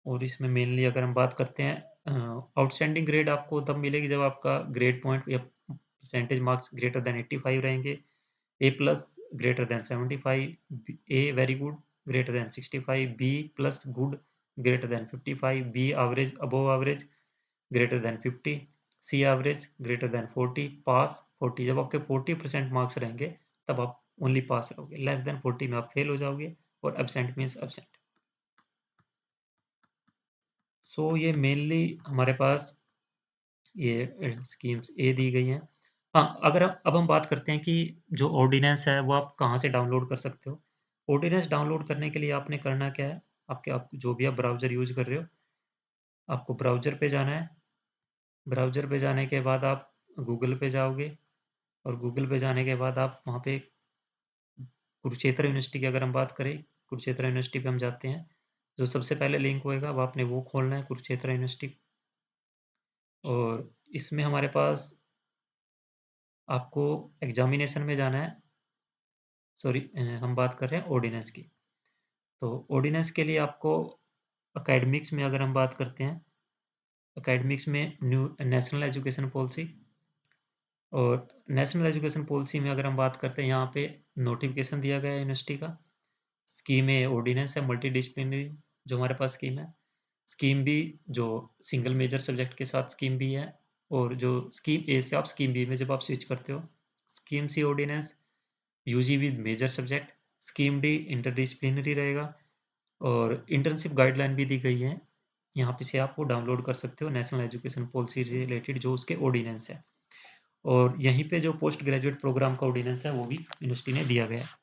और इसमें मेनली अगर हम बात करते हैं आउटस्टैंडिंग ग्रेड आपको तब मिलेगी जब आपका ग्रेड पॉइंट या परसेंटेज मार्क्स ग्रेटर देन 85 रहेंगे, A plus greater than 75, A very good greater than 65, B plus good greater than 55, B average above average greater than 50, C average greater than 40, pass 40। जब आपके 40% marks रहेंगे तब आप only पास रहोगे, less than 40 में आप fail हो जाओगे, और एब्सेंट मीन्स एब्सेंट। सो ये मेनली हमारे पास ये स्कीम्स ए दी गई हैं। हाँ, अगर अब हम बात करते हैं कि जो ऑर्डिनेंस है वो आप कहाँ से डाउनलोड कर सकते हो। ऑर्डिनेंस डाउनलोड करने के लिए आपने करना क्या है, आप जो भी आप ब्राउज़र यूज़ कर रहे हो, आपको ब्राउज़र पे जाना है। ब्राउज़र पे जाने के बाद आप गूगल पे जाओगे, और गूगल पे जाने के बाद आप वहाँ पे कुरुक्षेत्र यूनिवर्सिटी की अगर हम बात करें, कुरुक्षेत्र यूनिवर्सिटी पे हम जाते हैं। जो सबसे पहले लिंक होएगा वो आपने वो खोलना है, कुरुक्षेत्र यूनिवर्सिटी। और इसमें हमारे पास आपको एग्ज़ामिनेशन में जाना है। सॉरी, हम बात कर रहे हैं ऑर्डिनेंस की। तो ऑर्डिनेंस के लिए आपको एकेडमिक्स में अगर हम बात करते हैं, एकेडमिक्स में न्यू नेशनल एजुकेशन पॉलिसी, और नेशनल एजुकेशन पॉलिसी में अगर हम बात करते हैं, यहाँ पे नोटिफिकेशन दिया गया है यूनिवर्सिटी का। स्कीम ए ऑर्डिनेंस है मल्टी डिसिप्लिनरी, जो हमारे पास स्कीम है। स्कीम बी जो सिंगल मेजर सब्जेक्ट के साथ स्कीम बी है, और जो स्कीम ए से आप स्कीम बी में जब आप स्विच करते हो, scheme C ordinance UG with major subject, scheme D interdisciplinary रहेगा, और इंटर्नशिप गाइडलाइन भी दी गई है। यहाँ पे से आप वो डाउनलोड कर सकते हो, नेशनल एजुकेशन पॉलिसी रिलेटेड जो उसके ऑर्डिनेंस है। और यहीं पे जो पोस्ट ग्रेजुएट प्रोग्राम का ऑर्डिनेंस है वो भी यूनिवर्सिटी ने दिया गया है।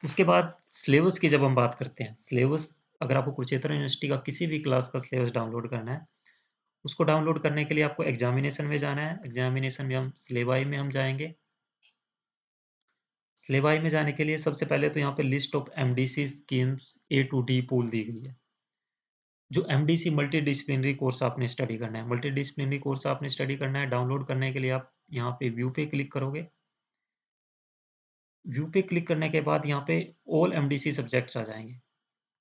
उसके बाद सिलेबस की जब हम बात करते हैं, सिलेबस अगर आपको कुरुक्षेत्र यूनिवर्सिटी का किसी भी क्लास का सिलेबस डाउनलोड करना है, उसको डाउनलोड करने के लिए आपको एग्जामिनेशन में जाना है। एग्जामिनेशन में हम सिलेबाई में हम जाएंगे। सिलेबाई में जाने के लिए सबसे पहले तो यहाँ पे list of MDC schemes A to D pool दी गई है। जो एमडीसी मल्टी डिसिप्लिनरी कोर्स आपने स्टडी करना है, मल्टी डिसिप्लिनरी कोर्स आपने स्टडी करना है, डाउनलोड करने के लिए आप यहाँ पे व्यू पे क्लिक करोगे। व्यू पे क्लिक करने के बाद यहाँ पे ऑल एमडीसी सब्जेक्ट्स आ जाएंगे।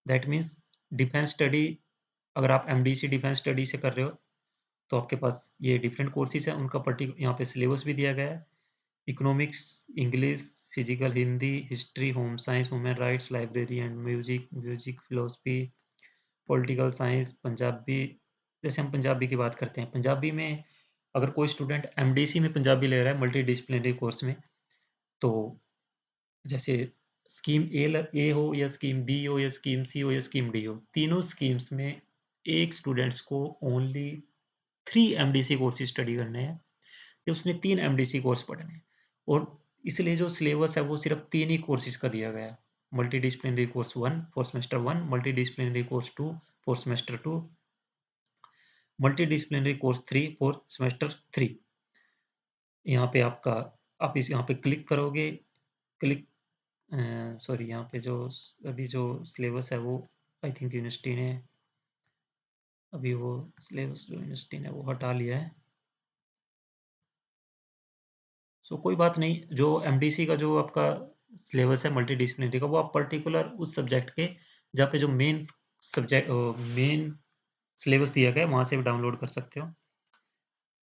दैट मीन्स डिफेंस स्टडी, अगर आप एमडीसी डिफेंस स्टडी से कर रहे हो तो आपके पास ये डिफरेंट कोर्सेज हैं, उनका यहाँ पे सिलेबस भी दिया गया है। Economics, English, physical, Hindi, history, home science, human rights, library and music, music philosophy, political science, Punjabi. जैसे हम पंजाबी की बात करते हैं, पंजाबी में अगर कोई स्टूडेंट एमडीसी में पंजाबी ले रहा है मल्टी डिसिप्लिनरी कोर्स में, तो जैसे स्कीम ए हो या स्कीम बी हो या स्कीम सी हो या स्कीम डी हो, तीनों स्कीम्स में एक स्टूडेंट्स को ओनली 3 एमडीसी कोर्सेज स्टडी करने हैं, कि उसने 3 एमडीसी कोर्स पढ़ने हैं। और इसलिए जो सिलेबस है वो सिर्फ 3 ही कोर्सेज का दिया गया है। Multidisciplinary course 1 for semester 1, multi disciplinary course 2 for semester 2, multi disciplinary course 3 for semester 3। यहाँ पे आपका आप इस यहाँ पे क्लिक करोगे, क्लिक सॉरी, यहाँ पे जो अभी जो सिलेबस है वो आई थिंक यूनिवर्सिटी ने अभी वो सिलेबस जो यूनिवर्सिटी ने वो हटा लिया है। सो कोई बात नहीं, जो एमडीसी का जो आपका सिलेबस है मल्टी डिसिप्लिनरी का, वो आप पर्टिकुलर उस सब्जेक्ट के जहाँ पे जो मेन सब्जेक्ट मेन सिलेबस दिया गया है वहाँ से भी डाउनलोड कर सकते हो।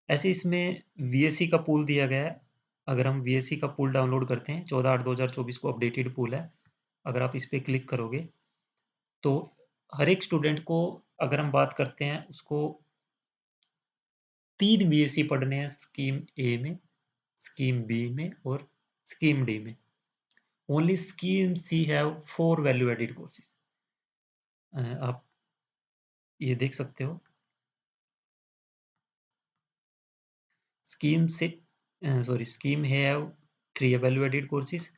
ऐसे इसमें वीएससी का पूल दिया गया है। अगर हम वीएससी का पूल डाउनलोड करते हैं, 14/8/2024 को अपडेटेड पूल है। अगर आप इस पे क्लिक करोगे तो हर एक स्टूडेंट को, अगर हम बात करते हैं, उसको 3 वीएससी पढ़ने हैं, स्कीम ए में, स्कीम बी में और स्कीम डी में। Only scheme C have 4 value added courses. आप ये देख सकते हो। स्कीम से sorry, scheme have 3 value added courses,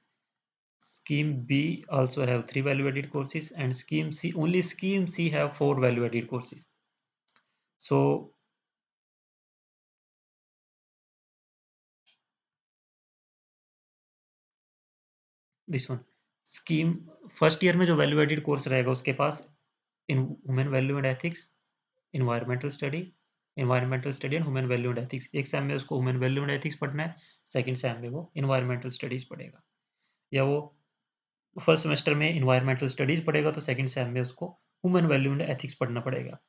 Scheme B also have 3 value-added courses, and Scheme C, only Scheme C have 4 value-added courses. So this one, Scheme first year में जो value-added course रहेगा उसके पास in human value and ethics, environmental study and human value and ethics. एक sem में उसको human value and ethics पढ़ना है, सेकंड सेम में वो एनवायरमेंटल स्टडीज पढ़ेगा। या वो फर्स्ट सेमेस्टर में एनवायरमेंटल स्टडीज पढ़ेगा तो सेकंड सेम में उसको ह्यूमन वैल्यू एंड एथिक्स पढ़ना पड़ेगा।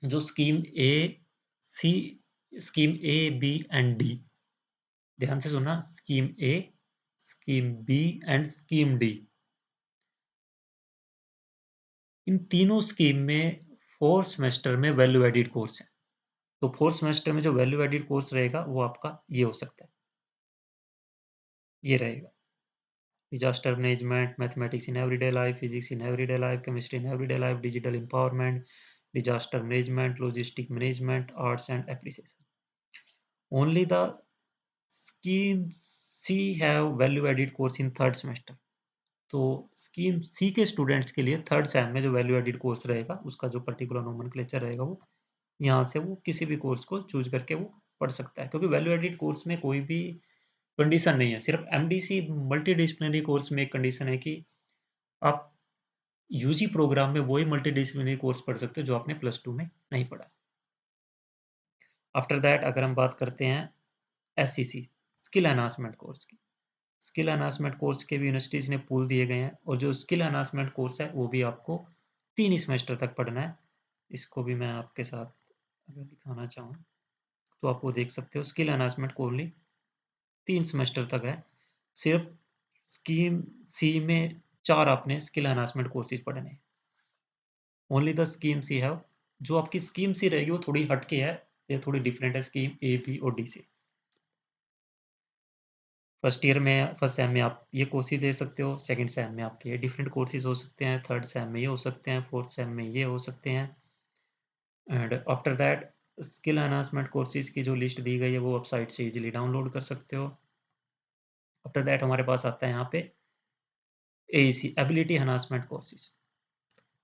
जो scheme A C, scheme A B and D, ध्यान से सुनना, scheme A, scheme B and scheme D, इन तीनों स्कीम में फोर्थ सेमेस्टर में वैल्यू एडिड कोर्स है। तो फोर्थ सेमेस्टर में जो वैल्यू एडिड कोर्स रहेगा वो आपका ये हो सकता है, ये रहेगा disaster management, mathematics in everyday life, physics in everyday life, chemistry in everyday life, digital empowerment, disaster management, logistic management, arts and application. Only the scheme C have value added course in third semester. तो scheme C के students के लिए third same में जो value added course रहेगा उसका जो particular nomenclature रहेगा वो यहाँ से वो किसी भी कोर्स को चूज करके वो पढ़ सकता है, क्योंकि वैल्यू एडिड कोर्स में कोई भी कंडीशन नहीं है। सिर्फ एमडीसी मल्टी डिसिप्लिनरी कोर्स में एक कंडीशन है कि आप यूजी प्रोग्राम में वही मल्टी डिसिप्लिनरी कोर्स पढ़ सकते हो जो आपने प्लस टू में नहीं पढ़ा। आफ्टर दैट अगर हम बात करते हैं एससीसी, स्किल एनहांसमेंट कोर्स की, स्किल एनहांसमेंट कोर्स के भी यूनिवर्सिटीज ने पूल दिए गए हैं, और जो स्किल एनहांसमेंट कोर्स है वो भी आपको 3 ही सेमेस्टर तक पढ़ना है। इसको भी मैं आपके साथ अगर दिखाना चाहूँ तो आप वो देख सकते हो। स्किल एनहांसमेंट को ओनली 3 सेमेस्टर तक है। सिर्फ स्कीम सी में 4 आपने स्किल एनहांसमेंट कोर्सेज पढ़ने हैं। Only the scheme C have, जो आपकी स्कीम सी रहेगी वो थोड़ी हटके है, ये थोड़ी डिफरेंट है स्कीम ए बी और डी से। फर्स्ट ईयर में फर्स्ट सेम में आप ये कोर्सेज दे सकते हो, सेकंड सेम में आपके डिफरेंट कोर्सेज हो सकते हैं, थर्ड सेम में ये हो सकते हैं, फोर्थ सेम में ये हो सकते हैं। And after that skill enhancement courses की जो लिस्ट दी गई है वो आप साइट से इजीली डाउनलोड कर सकते हो। आफ्टर दैट हमारे पास आता है यहाँ पे AEC, ability enhancement courses.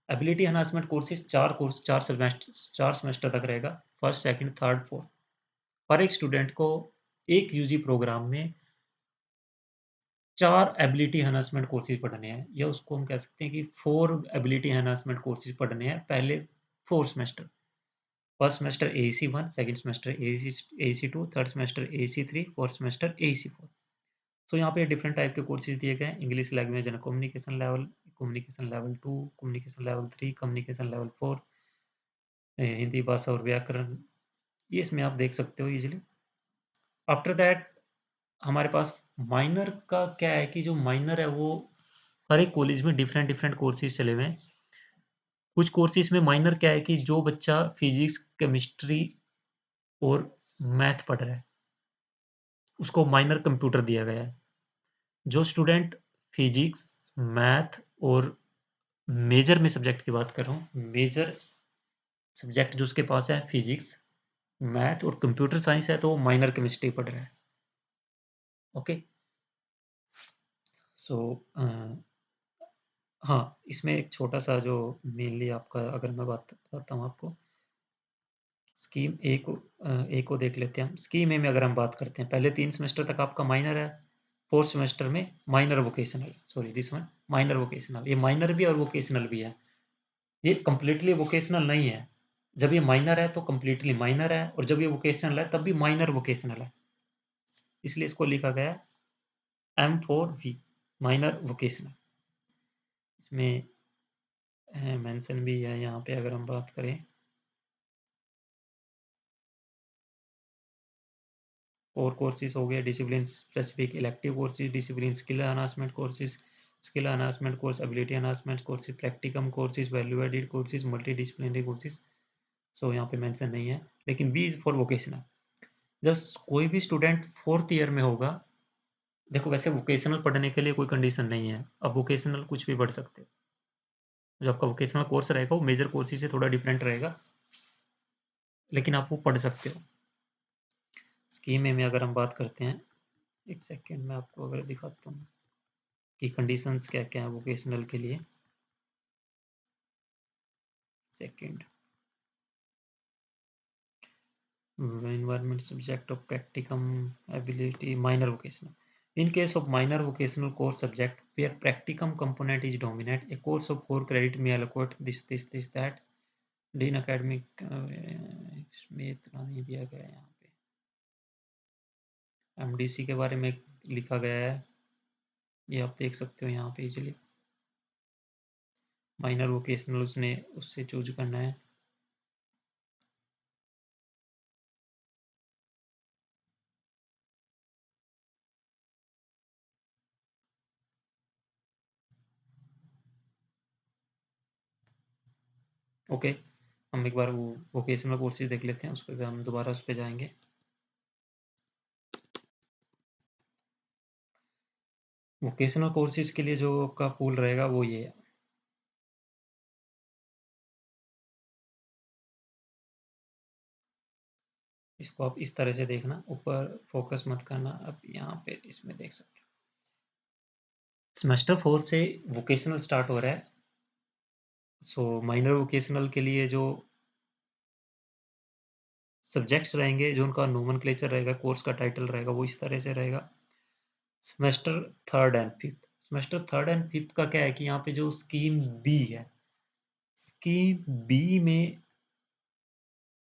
Ability enhancement courses 4 semester तक रहेगा, फर्स्ट सेकंड थर्ड फोर्थ। हर एक स्टूडेंट को एक यूजी प्रोग्राम में 4 एबिलिटी एनहांसमेंट कोर्सेज पढ़ने हैं, या उसको हम कह सकते हैं कि 4 एबिलिटी एनहांसमेंट कोर्सेज पढ़ने हैं पहले 4 semester. First semester AEC 1, second semester AEC 2, third semester AEC 3, fourth semester AEC 4। सो यहाँ पे डिफरेंट टाइप के कोर्सेज दिए गए हैं, English language and communication level, communication level 2, communication level 3, communication level 4, Hindi भाषा और व्याकरण, ये इसमें आप देख सकते हो इजीली। आफ्टर दैट हमारे पास माइनर का क्या है कि जो माइनर है वो हर एक कॉलेज में डिफरेंट डिफरेंट कोर्सेज चले हुए हैं। कुछ कोर्सेज में माइनर क्या है कि जो बच्चा फिजिक्स, केमिस्ट्री और मैथ पढ़ रहा है उसको माइनर कंप्यूटर दिया गया है। जो स्टूडेंट फिजिक्स, मैथ और मेजर में सब्जेक्ट की बात कर रहा हूँ, मेजर सब्जेक्ट जो उसके पास है फिजिक्स, मैथ और कंप्यूटर साइंस है, तो वो माइनर केमिस्ट्री पढ़ रहा है। ओके, सो हाँ, इसमें एक छोटा-सा जो मेनली आपका अगर मैं बात बताता हूँ आपको, स्कीम ए को देख लेते हैं हम। स्कीम ए में अगर हम बात करते हैं, पहले 3 सेमेस्टर तक आपका माइनर है, फोर्थ सेमेस्टर में minor vocational, sorry this one minor vocational, ये माइनर भी और वोकेशनल भी है। ये कंप्लीटली वोकेशनल नहीं है। जब ये माइनर है तो कंप्लीटली माइनर है, और जब ये वोकेशनल है तब भी माइनर वोकेशनल है। इसलिए इसको लिखा गया है M4V, माइनर वोकेशनल। इसमें मेंशन भी है यहाँ पे अगर हम बात करें, और कोर्सेज हो गए discipline specific elective courses, discipline skill enhancement courses, skill enhancement course, ability enhancement courses, practicum courses, value added courses, multidisciplinary courses. So यहाँ पे मेंशन नहीं है, लेकिन बी इज फॉर वोकेशनल। जब कोई भी स्टूडेंट फोर्थ ईयर में होगा, देखो वैसे वोकेशनल पढ़ने के लिए कोई कंडीशन नहीं है, अब वोकेशनल कुछ भी पढ़ सकते हो। जो आपका वोकेशनल कोर्स रहेगा वो मेजर कोर्सेज से थोड़ा डिफरेंट रहेगा, लेकिन आप वो पढ़ सकते हो। स्कीम ए में अगर हम बात करते हैं, एक सेकंड मैं आपको अगर दिखाता हूँ कि कंडीशंस क्या-क्या हैं वोकेशनल के लिए। Second, environment subject of practicum ability minor vocational. In case of minor vocational course subject where practicum component is dominant, a course of core credit may allocate this that दिन academic इसमें इतना नहीं दिया गया है यहाँ पे। एमडीसी के बारे में लिखा गया है, ये आप देख सकते हो यहाँ पे इजीली। माइनर वोकेशनल उसने उससे चूज करना है। ओके, हम एक बार वो वोकेशनल कोर्सेज देख लेते हैं, उस पर हम दोबारा उस पर जाएंगे। वोकेशनल कोर्सेज के लिए जो आपका पूल रहेगा वो ये है। इसको आप इस तरह से देखना, ऊपर फोकस मत करना। अब यहाँ पे इसमें देख सकते हो सेमेस्टर 4 से वोकेशनल स्टार्ट हो रहा है। सो माइनर वोकेशनल के लिए जो सब्जेक्ट्स रहेंगे, जो उनका नोमेनक्लेचर रहेगा, कोर्स का टाइटल रहेगा, वो इस तरह से रहेगा। Semester 3rd and 5th, semester 3rd and 5th का क्या है कि यहाँ पे जो स्कीम बी है, स्कीम बी में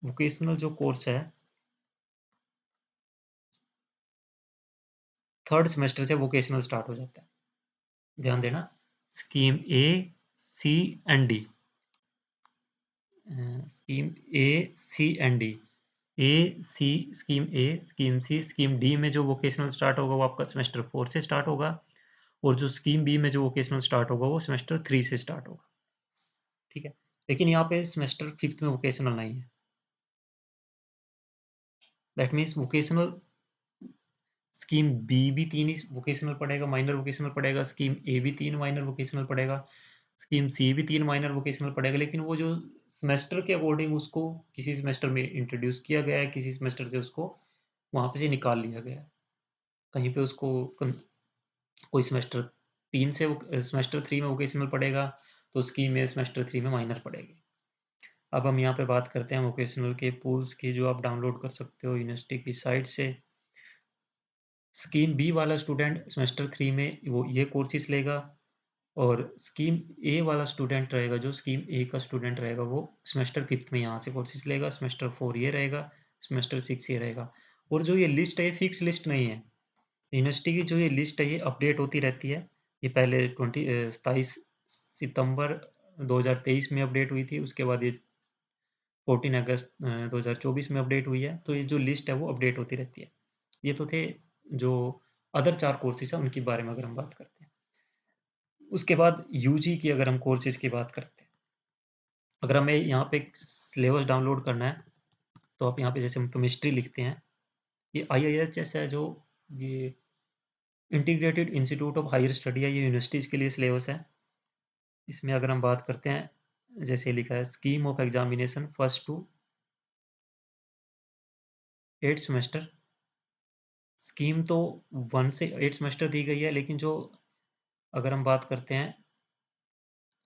वोकेशनल जो कोर्स है 3rd सेमेस्टर से वोकेशनल स्टार्ट हो जाता है। ध्यान देना, scheme A, C and D, scheme A, C and D, A C, scheme A, scheme C, scheme D में जो वोकेशनल स्टार्ट होगा वो आपका सेमेस्टर 4 से स्टार्ट होगा, और जो स्कीम बी में जो वोकेशनल स्टार्ट होगा वो सेमेस्टर 3 से स्टार्ट होगा। ठीक है, लेकिन यहाँ पे सेमेस्टर 5th में वोकेशनल नहीं है। That means vocational scheme B भी 3 ही वोकेशनल पढ़ेगा, माइनर वोकेशनल पढ़ेगा, स्कीम ए भी 3 माइनर वोकेशनल पढ़ेगा, स्कीम सी भी 3 माइनर वोकेशनल पढ़ेगा, लेकिन वो जो सेमेस्टर के अकॉर्डिंग उसको किसी सेमेस्टर में इंट्रोड्यूस किया गया है, किसी सेमेस्टर से उसको वहाँ पे से निकाल लिया गया है। कहीं पे उसको कोई सेमेस्टर 3 से सेमेस्टर 3 में वोकेशनल पढ़ेगा, तो स्कीम में सेमेस्टर 3 में माइनर पढ़ेगी। अब हम यहाँ पे बात करते हैं वोकेशनल के पूल्स की, जो आप डाउनलोड कर सकते हो यूनिवर्सिटी की साइट से। स्कीम बी वाला स्टूडेंट सेमेस्टर 3 में वो ये कोर्सेज लेगा, और स्कीम ए वाला स्टूडेंट रहेगा, जो स्कीम ए का स्टूडेंट रहेगा, वो सेमेस्टर 5th में यहाँ से कोर्सेज लेगा। सेमेस्टर 4 ये रहेगा, सेमेस्टर 6 ये रहेगा। और जो ये लिस्ट है, फिक्स लिस्ट नहीं है। यूनिवर्सिटी की जो ये लिस्ट है, ये अपडेट होती रहती है। ये पहले 27 सितंबर 2023 में अपडेट हुई थी, उसके बाद ये 14 अगस्त 2024 में अपडेट हुई है। तो ये जो लिस्ट है वो अपडेट होती रहती है। ये तो थे जो अदर 4 कोर्सेज हैं उनके बारे में अगर हम बात करते हैं। उसके बाद यूजी की अगर हम कोर्सेज की बात करते हैं, अगर हमें यहाँ पे सिलेबस डाउनलोड करना है, तो आप यहाँ पे जैसे हम केमिस्ट्री लिखते हैं, ये IIHS है, जो ये integrated institute of higher study है, ये यूनिवर्सिटीज़ के लिए सिलेबस है। इसमें अगर हम बात करते हैं, जैसे लिखा है scheme of examination 1st to 8th semester. Scheme तो 1 से 8 सेमेस्टर दी गई है, लेकिन जो अगर हम बात करते हैं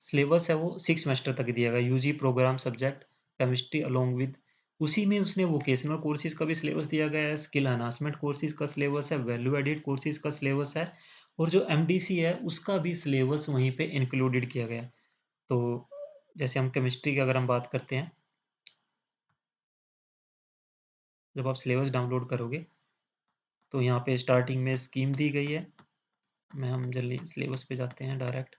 सिलेबस है, वो 6 सेमेस्टर तक दिया गया। UG program subject chemistry along with, उसी में उसने वोकेशनल कोर्सेज का भी सिलेबस दिया गया है, स्किल एनहांसमेंट कोर्सेज का सिलेबस है, वैल्यू एडिड कोर्सेज का सिलेबस है, और जो एमडीसी है उसका भी सिलेबस वहीं पे इंक्लूडेड किया गया है। तो जैसे हम केमिस्ट्री की अगर हम बात करते हैं, जब आप सिलेबस डाउनलोड करोगे तो यहाँ पे स्टार्टिंग में स्कीम दी गई है। मैं हम जल्दी सिलेबस पे जाते हैं डायरेक्ट।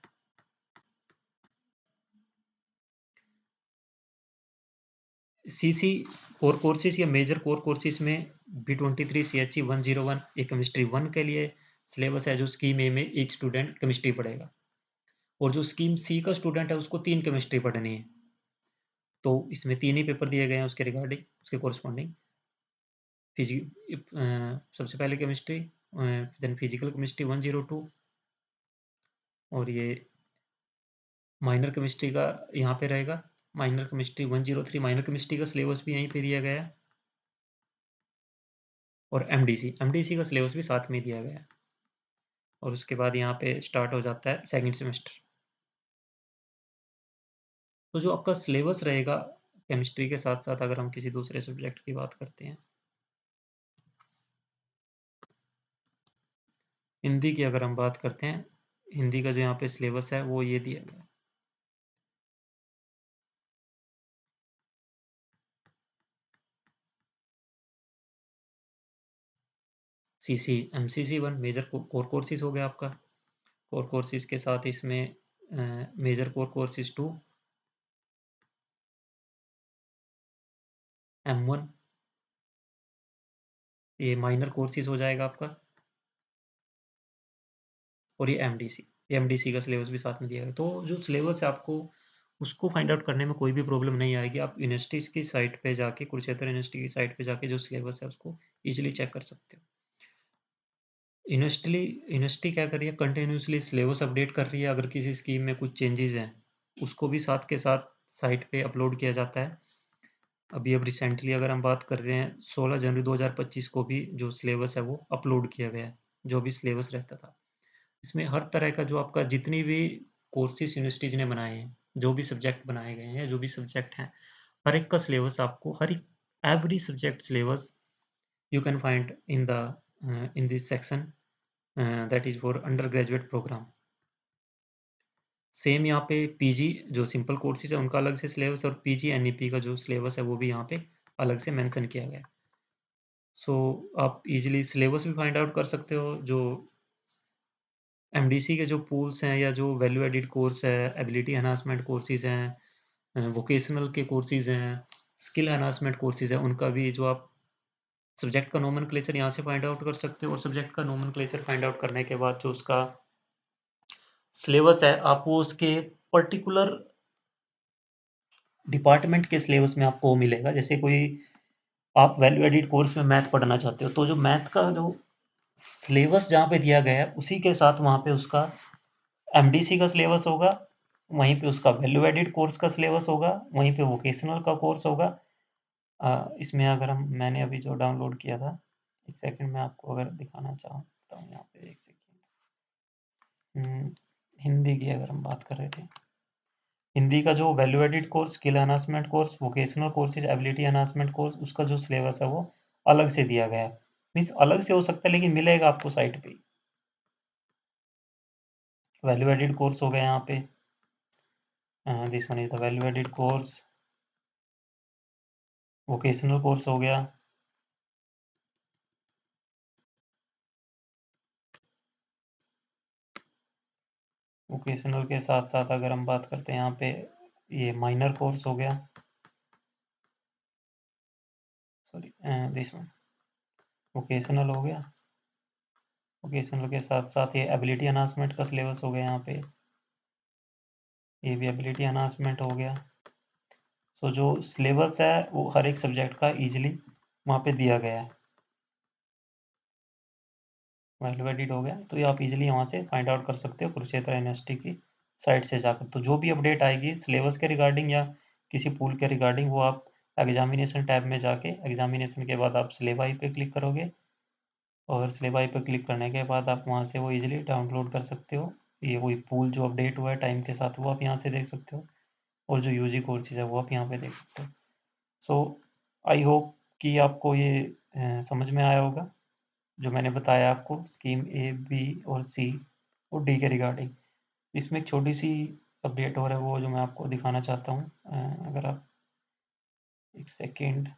सीसी कोर कोर्सेज या मेजर कोर कोर्सेज में B23 CHE 101 एक केमिस्ट्री 1 के लिए सिलेबस है, जो स्कीम ए में एक स्टूडेंट केमिस्ट्री पढ़ेगा, और जो स्कीम सी का स्टूडेंट है उसको 3 केमिस्ट्री पढ़नी है। तो इसमें 3 ही पेपर दिए गए हैं उसके रिगार्डिंग, उसके कोरस्पॉन्डिंग। सबसे पहले केमिस्ट्री, देन फिजिकल केमिस्ट्री 102, और ये माइनर केमिस्ट्री का यहाँ पे रहेगा, माइनर केमिस्ट्री 103। माइनर केमिस्ट्री का सिलेबस भी यहीं पे दिया गया है। और एमडीसी का सिलेबस भी साथ में दिया गया है। और उसके बाद यहाँ पे स्टार्ट हो जाता है सेकंड सेमेस्टर। तो जो आपका सिलेबस रहेगा केमिस्ट्री के साथ-साथ, अगर हम किसी दूसरे सब्जेक्ट की बात करते हैं, हिंदी की अगर हम बात करते हैं, हिंदी का जो यहाँ पे सिलेबस है वो ये दिया गया है। CC MCC 1 major core courses हो गया आपका। कोर कोर्सेज के साथ इसमें मेजर कोर कोर्सेज 2, M1, ये माइनर कोर्सेज हो जाएगा आपका। और ये एमडीसी का सिलेबस भी साथ में दिया गया है। तो जो सिलेबस है आपको उसको फाइंड आउट करने में कोई भी प्रॉब्लम नहीं आएगी। आप यूनिवर्सिटीज़ की साइट पे जाके, कुरुक्षेत्र यूनिवर्सिटी की साइट पे जाके जो सिलेबस है उसको ईज़िली चेक कर सकते हो। यूनिवर्सिटी क्या कर रही है, कंटिन्यूअसली सिलेबस अपडेट कर रही है। अगर किसी स्कीम में कुछ चेंजेज़ हैं, उसको भी साथ के साथ साइट पे अपलोड किया जाता है। अभी अब रिसेंटली अगर हम बात कर रहे हैं, 16 जनवरी 2025 को भी जो सिलेबस है वो अपलोड किया गया है, जो भी सिलेबस रहता था। इसमें हर तरह का जो आपका जितनी भी कोर्सेज़ यूनिवर्सिटीज़ ने बनाए हैं, जो भी सब्जेक्ट बनाए गए हैं, जो भी सब्जेक्ट हैं, हर एक का सिलेबस आपको, हर एक every subject syllabus you can find in this section that is for under graduate program. Same यहाँ पे पीजी जो सिंपल कोर्सेज़ हैं उनका अलग से सिलेबस, और पीजी एनईपी का जो सिलेबस है वो भी यहाँ पे अलग से मेंशन किया गया है। सो आप इजीली सिलेबस भी फाइंड आउट कर सकते हो। जो एमडीसी के जो पूल्स हैं या जो वैल्यू एडिड कोर्स है, एबिलिटी एनहांसमेंट कोर्सेज़ हैं, वोकेशनल के कोर्सेज़ हैं, स्किल एनहांसमेंट कोर्सेज़ हैं, उनका भी जो आप सब्जेक्ट का नोमेनक्लेचर यहाँ से फाइंड आउट कर सकते हो। और सब्जेक्ट का नोमेनक्लेचर फाइंड आउट करने के बाद जो उसका सिलेबस है, आप वो उसके पर्टिकुलर डिपार्टमेंट के सिलेबस में आपको मिलेगा। जैसे कोई आप वैल्यू एडिड कोर्स में मैथ पढ़ना चाहते हो, तो जो मैथ का जो सिलेबस जहाँ पे दिया गया है उसी के साथ वहाँ पे उसका एमडीसी का सिलेबस होगा, वहीं पे उसका वैल्यू एडिड कोर्स का सिलेबस होगा, वहीं पे वोकेशनल का कोर्स होगा। इसमें अगर हम मैंने अभी जो डाउनलोड किया था, एक सेकंड में आपको अगर दिखाना चाहूँ तो यहाँ पे एक सेकंड, हिंदी की अगर हम बात कर रहे थे, हिंदी का जो value added course, skill enhancement course, vocational courses, ability enhancement course, उसका जो सिलेबस है वो अलग से दिया गया है। मीन्स अलग से हो सकता है लेकिन मिलेगा आपको साइट पे। वैल्यू एडिड कोर्स हो गया यहाँ पे, this one is the value added course. Vocational course हो गया, वोकेशनल के साथ साथ अगर हम बात करते हैं यहाँ पे, ये माइनर कोर्स हो गया, सॉरी दिस वन वोकेशनल हो गया। वोकेशनल के साथ साथ ये एबिलिटी एनहांसमेंट का सिलेबस हो गया यहाँ पे, ये भी एबिलिटी एनहांसमेंट हो गया। सो जो सिलेबस है वो हर एक सब्जेक्ट का ईजिली वहाँ पे दिया गया है। वैल्यू एडिड हो गया, तो ये आप इजीली वहाँ से फाइंड आउट कर सकते हो कुरुक्षेत्र यूनिवर्सिटी की साइट से जाकर। तो जो भी अपडेट आएगी सिलेबस के रिगार्डिंग या किसी पूल के रिगार्डिंग, वो आप एग्जामिनेशन टैब में जाके, एग्जामिनेशन के बाद आप सिलेबाई पे क्लिक करोगे, और सिलेबाई पे क्लिक करने के बाद आप वहाँ से वो इजीली डाउनलोड कर सकते हो। ये वही पूल जो अपडेट हुआ है टाइम के साथ, वो आप यहाँ से देख सकते हो, और जो यूजी कोर्सेज है वो आप यहाँ पे देख सकते हो। सो आई होप कि आपको ये समझ में आया होगा, जो मैंने बताया आपको स्कीम ए, बी और सी और डी के रिगार्डिंग। इसमें एक छोटी-सी अपडेट और है, वो जो मैं आपको दिखाना चाहता हूँ। अगर आप एक सेकंड,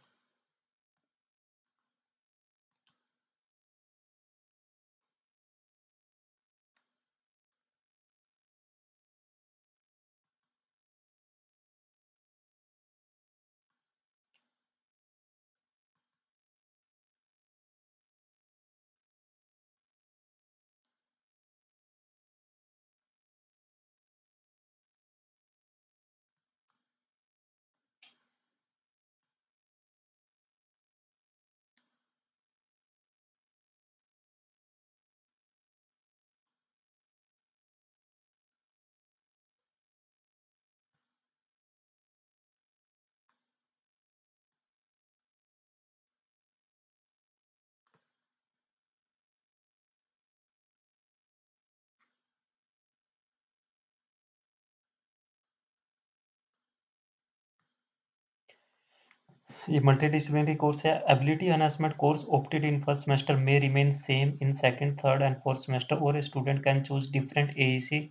ये मल्टीडिसिप्लिनरी कोर्स है। Ability enhancement course opted in first semester may remain same in second, third and fourth semester, or a student can choose different AEC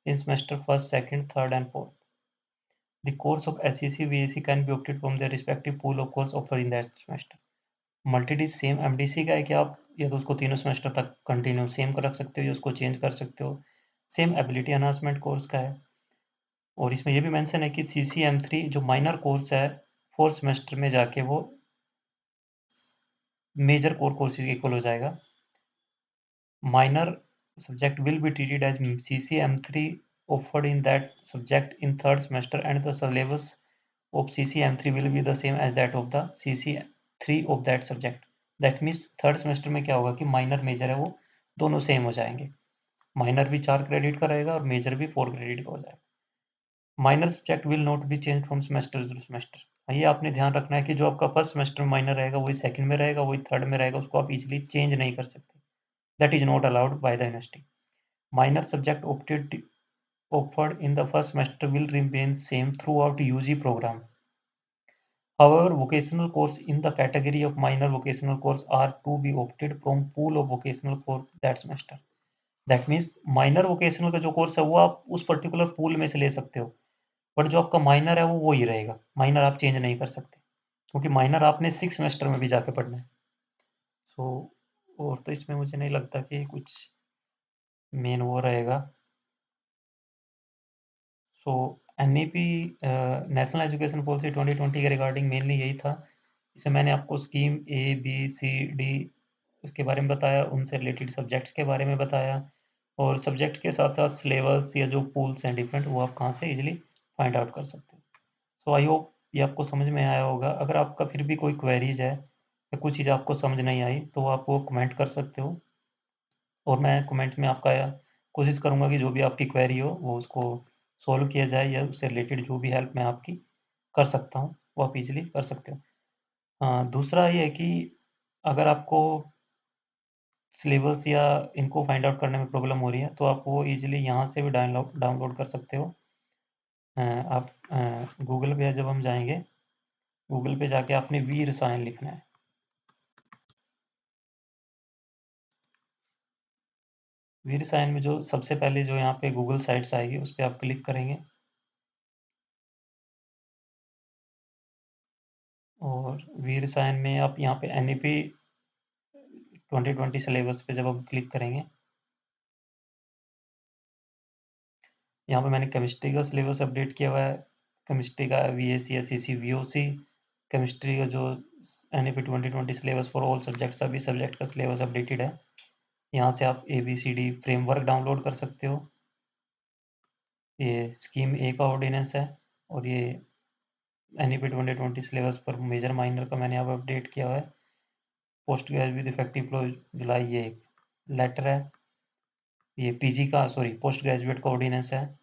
in semester first, second, third and fourth. The course of SEC, VAC can be opted from their respective pool of course offered in that semester. मल्टीडिस sem MDC का है कि आप या तो उसको तीनों semester तक कंटिन्यू सेम कर रख सकते हो या उसको चेंज कर सकते हो। सेम एबिलिटी एनहांसमेंट कोर्स का है और इसमें ये भी मेंशन है कि CCM3 जो माइनर कोर्स है फोर्थ सेमेस्टर में जाके वो मेजर कोर कोर्सेज इक्वल हो जाएगा। Minor subject will be treated as CCM3 offered in that subject in third semester and the syllabus of CCM3 will be the same as that of the CC3 of that subject. That means third semester में क्या होगा कि minor major है वो दोनों same हो जाएंगे। Minor भी 4 क्रेडिट का रहेगा और मेजर भी 4 क्रेडिट का हो जाएगा। Minor subject will not be change from semester two semester. ये आपने ध्यान रखना है कि जो आपका फर्स्ट सेमेस्टर में माइनर रहेगा वही सेकंड में रहेगा, वही थर्ड में रहेगा, उसको आप इजीली चेंज नहीं कर सकते। That is not allowed by the university. Minor subject offered in the first semester will remain same throughout UG program. However, vocational course in the category of minor vocational course are to be opted from pool of vocational course that semester. That means minor vocational का जो course है वो आप उस particular pool में से ले सकते हो, बट जो आपका माइनर है वो वही रहेगा। माइनर आप चेंज नहीं कर सकते क्योंकि माइनर आपने 6 सेमेस्टर में भी जाके पढ़ना है। सो और तो इसमें मुझे नहीं लगता कि कुछ मेन वो रहेगा। So NEP national education policy 2020 के रिगार्डिंग मेनली यही था। इसमें मैंने आपको scheme A B C D उसके बारे में बताया, उनसे रिलेटेड सब्जेक्ट्स के बारे में बताया और सब्जेक्ट के साथ साथ सिलेबस या जो पूल्स हैं डिफरेंट वो आप कहाँ से इजीली फाइंड आउट कर सकते हो। सो आई होप ये आपको समझ में आया होगा। अगर आपका फिर भी कोई क्वेरीज है या कुछ चीज़ आपको समझ नहीं आई तो आप वो कमेंट कर सकते हो और मैं कमेंट में आपका कोशिश करूँगा कि जो भी आपकी क्वेरी हो वो उसको सॉल्व किया जाए या उससे रिलेटेड जो भी हेल्प मैं आपकी कर सकता हूँ वो आप इजीली कर सकते हो। हाँ, दूसरा ये है कि अगर आपको सिलेबस या इनको फाइंड आउट करने में प्रॉब्लम हो रही है तो आप वो इजीली यहाँ से भी डाउनलोड कर सकते हो। आप गूगल पे जब हम जाएंगे, गूगल पे जाके आपने वी रसायन लिखना है। वी रसायन में जो सबसे पहले जो यहाँ पे गूगल साइट्स आएगी उस पर आप क्लिक करेंगे और वी रसायन में आप यहाँ पे NEP 2020 सिलेबस पे जब आप क्लिक करेंगे, यहाँ पे मैंने केमिस्ट्री का सिलेबस अपडेट किया हुआ है। केमिस्ट्री का VAC, SEC, VOC, केमिस्ट्री का जो NEP 2020 syllabus for all subject, सभी सब्जेक्ट का सिलेबस अपडेटेड है। यहाँ से आप ABCD फ्रेमवर्क डाउनलोड कर सकते हो। ये स्कीम ए का ऑर्डिनेंस है और ये NEP 2020 सिलेबस पर मेजर माइनर का मैंने यहाँ पर अपडेट किया हुआ है। पोस्ट ग्रेजुएट इफेक्टिव फ्लो जुलाई, ये लेटर है। ये PG का पोस्ट ग्रेजुएट का ऑर्डिनेंस है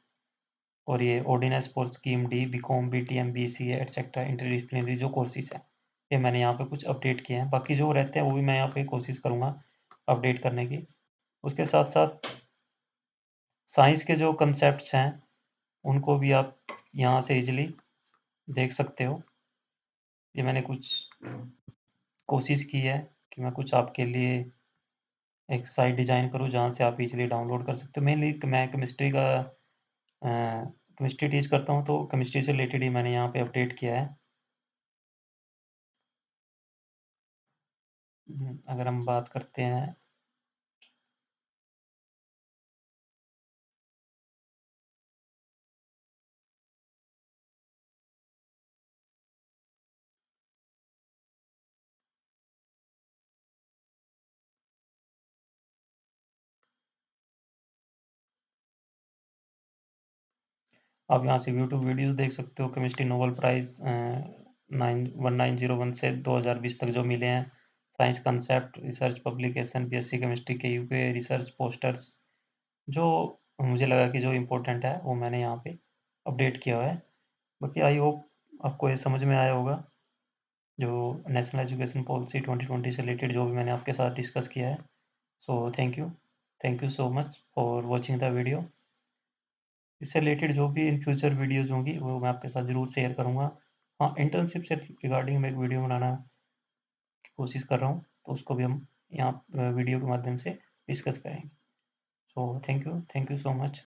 और ये ordinance for scheme D, BCom, BTM, BCA etcetera interdisciplinary जो कोर्सेज हैं ये मैंने यहाँ पे कुछ अपडेट किए हैं। बाकी जो रहते हैं वो भी मैं यहाँ पे कोशिश करूँगा अपडेट करने की। उसके साथ साथ साइंस के जो कंसेप्ट्स हैं उनको भी आप यहाँ से इजीली देख सकते हो। ये मैंने कुछ कोशिश की है कि मैं कुछ आपके लिए एक साइट डिज़ाइन करूँ जहाँ से आप इजीली डाउनलोड कर सकते हो। मेनली मैं केमिस्ट्री का केमिस्ट्री टीच करता हूँ तो केमिस्ट्री से रिलेटेड ही मैंने यहाँ पे अपडेट किया है। अगर हम बात करते हैं आप यहाँ से यूट्यूब वीडियोस देख सकते हो। केमिस्ट्री नोबेल प्राइज़ 1901 से 2020 तक जो मिले हैं। Science concept, research publication, BSc chemistry के यूके रिसर्च पोस्टर्स जो मुझे लगा कि जो इम्पोर्टेंट है वो मैंने यहाँ पे अपडेट किया हुआ है। बाकी आई होप आपको ये समझ में आया होगा जो नेशनल एजुकेशन पॉलिसी 2020 से रिलेटेड जो भी मैंने आपके साथ डिस्कस किया है। So thank you so much for watching the video. इससे रिलेटेड जो भी इन फ्यूचर वीडियोज़ होंगी वो मैं आपके साथ ज़रूर शेयर करूँगा। हाँ, इंटर्नशिप से रिगार्डिंग मैं एक वीडियो बनाना की कोशिश कर रहा हूँ, तो उसको भी हम यहाँ वीडियो के माध्यम से डिस्कस करेंगे। So thank you so much.